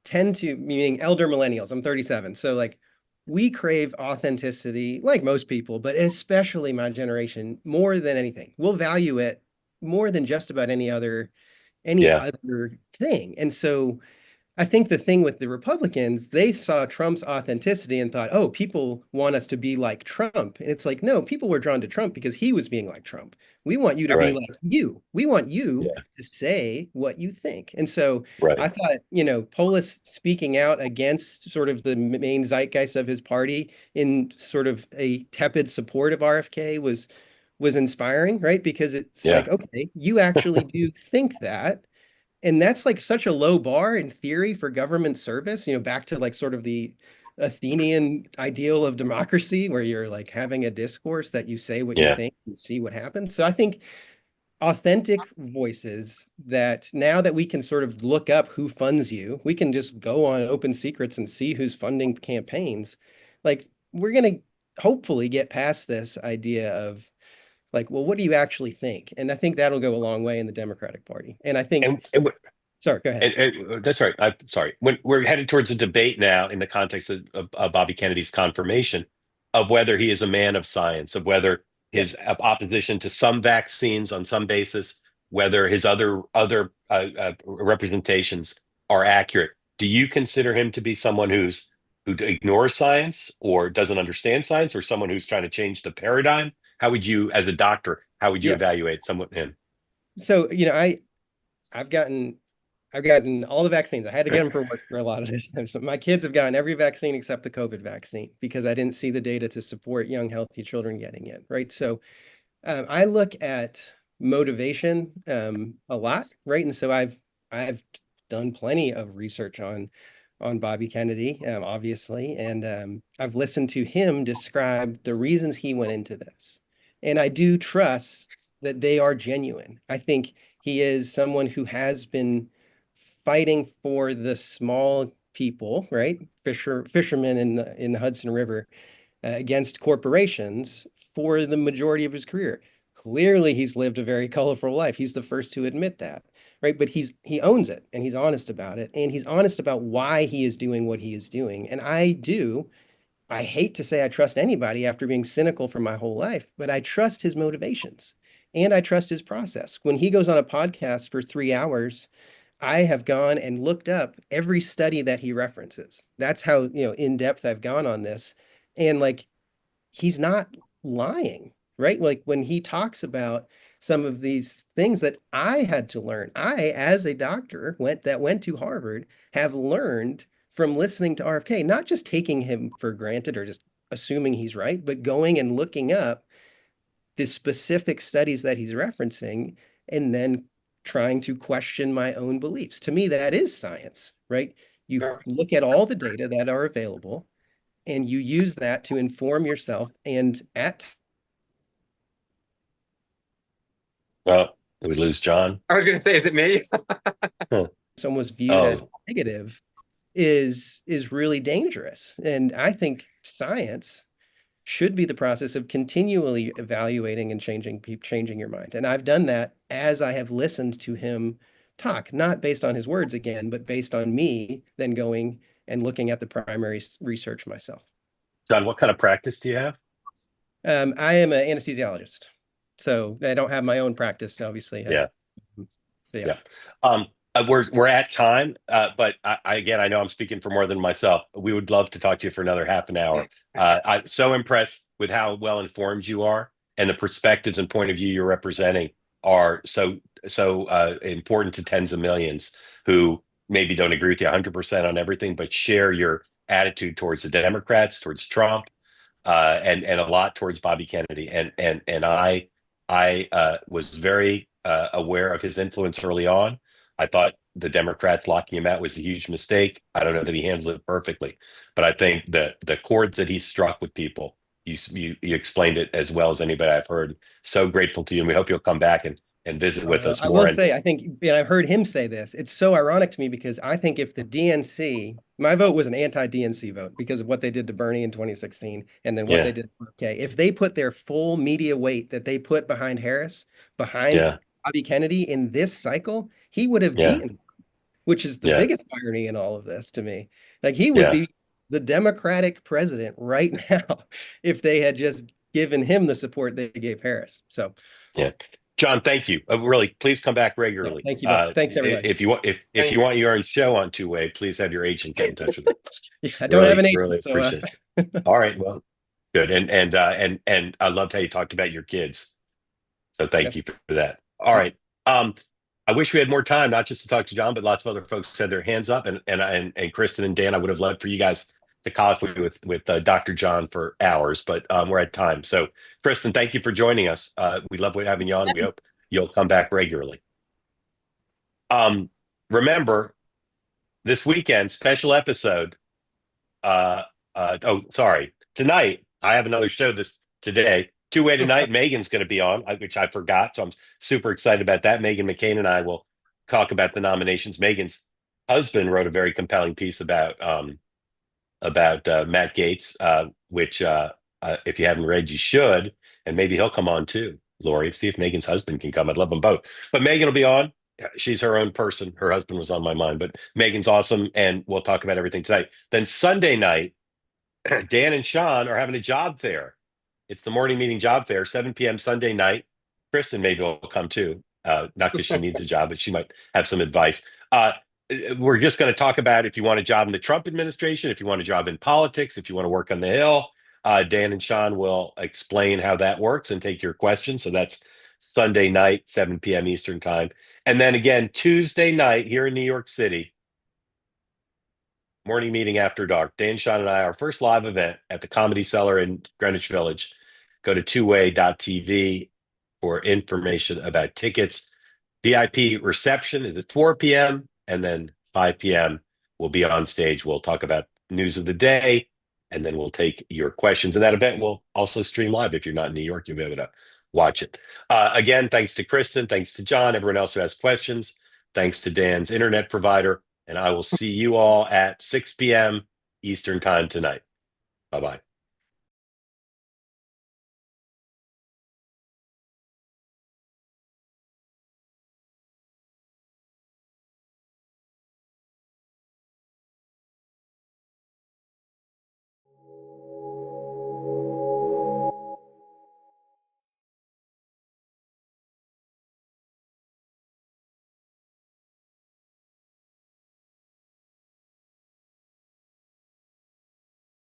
Speaker 9: tend to, meaning elder millennials, I'm 37. So like we crave authenticity, like most people, but especially my generation, more than anything. We'll value it more than just about any other thing. And so I think the thing with the Republicans, they saw Trump's authenticity and thought, oh, people want us to be like Trump. And it's like, no, people were drawn to Trump because he was being like Trump. We want you to be
Speaker 1: Right.
Speaker 9: like you. We want you
Speaker 1: Yeah.
Speaker 9: to say what you think. And so
Speaker 1: Right.
Speaker 9: I thought, Polis speaking out against sort of the main zeitgeist of his party in sort of a tepid support of RFK was inspiring, right? Because it's like,
Speaker 1: Yeah.
Speaker 9: okay, you actually do think that. And that's like such a low bar in theory for government service, back to like sort of the Athenian ideal of democracy, where you're like having a discourse that you say what you
Speaker 1: Yeah.
Speaker 9: think and see what happens. So I think authentic voices that now that we can sort of look up who funds you, we can just go on Open Secrets and see who's funding campaigns. Like we're going to hopefully get past this idea of like, well, what do you actually think? And I think that'll go a long way in the Democratic Party. And I think,
Speaker 1: And
Speaker 9: sorry, go ahead.
Speaker 1: that's right. I'm sorry. When we're headed towards a debate now in the context of Bobby Kennedy's confirmation of whether he is a man of science, of whether
Speaker 9: Yeah.
Speaker 1: his opposition to some vaccines on some basis, whether his other representations are accurate. Do you consider him to be someone who ignores science or doesn't understand science, or someone who's trying to change the paradigm? How would you, as a doctor, how would you
Speaker 9: Yeah.
Speaker 1: evaluate someone him?
Speaker 9: So, I've gotten all the vaccines. I had to get them for work for a lot of this. So my kids have gotten every vaccine except the COVID vaccine because I didn't see the data to support young, healthy children getting it. Right. So I look at motivation a lot. Right. And so I've done plenty of research on Bobby Kennedy, obviously, and I've listened to him describe the reasons he went into this. And I do trust that they are genuine. I think he is someone who has been fighting for the small people, right? Fishermen in the Hudson River against corporations for the majority of his career. Clearly, he's lived a very colorful life. He's the first to admit that, right? But he owns it and he's honest about it, and he's honest about why he is doing what he is doing. And I hate to say I trust anybody after being cynical for my whole life, but I trust his motivations and I trust his process. When he goes on a podcast for 3 hours, I have gone and looked up every study that he references. That's how, in depth I've gone on this. And like, he's not lying, right? Like when he talks about some of these things that I had to learn, I, as a doctor, went to Harvard, have learned from listening to RFK, not just taking him for granted or just assuming he's right, but going and looking up the specific studies that he's referencing and then trying to question my own beliefs. To me, that is science, right? You look at all the data that are available and you use that to inform yourself. And
Speaker 1: Well, did we lose John?
Speaker 5: I was going to say, is it me?
Speaker 9: it's almost viewed as negative is really dangerous. And I think science should be the process of continually evaluating and changing your mind. And I've done that as I have listened to him talk, not based on his words again, but based on me then going and looking at the primary research myself.
Speaker 1: John, what kind of practice do you have?
Speaker 9: I am an anesthesiologist, so I don't have my own practice, obviously.
Speaker 1: Yeah.
Speaker 9: Yeah.
Speaker 1: We're at time, but again, I know I'm speaking for more than myself. We would love to talk to you for another half an hour. I'm so impressed with how well informed you are, and the perspectives and point of view you're representing are so important to tens of millions who maybe don't agree with you 100% on everything, but share your attitude towards the Democrats, towards Trump, and a lot towards Bobby Kennedy. And I was very aware of his influence early on. I thought the Democrats locking him out was a huge mistake. I don't know that he handled it perfectly, but I think the chords that he struck with people, you explained it as well as anybody I've heard. So grateful to you, and we hope you'll come back and visit with us
Speaker 9: I
Speaker 1: more.
Speaker 9: will say, I think, and I've heard him say this, it's so ironic to me because I think if the DNC, my vote was an anti-DNC vote because of what they did to Bernie in 2016 and then what they did to RFK. If they put their full media weight that they put behind Harris, behind Bobby Kennedy in this cycle, he would have beaten him, which is the biggest irony in all of this to me. Like he would be the Democratic president right now if they had just given him the support they gave Harris. So,
Speaker 1: John, John, thank you. Really, please come back regularly.
Speaker 9: Thank you both. Thanks, everybody.
Speaker 1: If you want, if you want your own show on two-way, please have your agent get in touch with you.
Speaker 9: Yeah, I don't have an agent,
Speaker 1: Really
Speaker 9: so,
Speaker 1: appreciate it. All right, well, good. And I loved how you talked about your kids. So thank you for that. All right. I wish we had more time, not just to talk to John, but lots of other folks had their hands up. And Kristen and Dan, I would have loved for you guys to colloquy with Dr. John for hours, but we're at time. So, Kristen, thank you for joining us. We love having you on. We hope you'll come back regularly. Remember, this weekend, special episode. Tonight, I have another show today. Two-way tonight, Megan's going to be on, which I forgot. So I'm super excited about that. Megan McCain and I will talk about the nominations. Megan's husband wrote a very compelling piece about Matt Gaetz, which if you haven't read, you should. And maybe he'll come on too, Lori. See if Megan's husband can come. I'd love them both. But Megan will be on. She's her own person. Her husband was on my mind, but Megan's awesome. And we'll talk about everything tonight. Then Sunday night, Dan and Sean are having a job fair. It's the morning meeting job fair, 7 p.m. Sunday night. Kristen maybe will come too. Not because she needs a job, but she might have some advice. We're just going to talk about if you want a job in the Trump administration, if you want a job in politics, if you want to work on the Hill. Dan and Sean will explain how that works and take your questions. So that's Sunday night, 7 p.m. Eastern time. And then again, Tuesday night here in New York City, morning meeting after dark. Dan, Sean, and I, our first live event at the Comedy Cellar in Greenwich Village. Go to twoway.tv for information about tickets. VIP reception is at 4 p.m. and then 5 p.m. we'll be on stage. We'll talk about news of the day, and then we'll take your questions. And that event will also stream live. If you're not in New York, you'll be able to watch it. Again, thanks to Kristen, thanks to John, everyone else who has questions. Thanks to Dan's internet provider. And I will see you all at 6 p.m. Eastern time tonight. Bye-bye.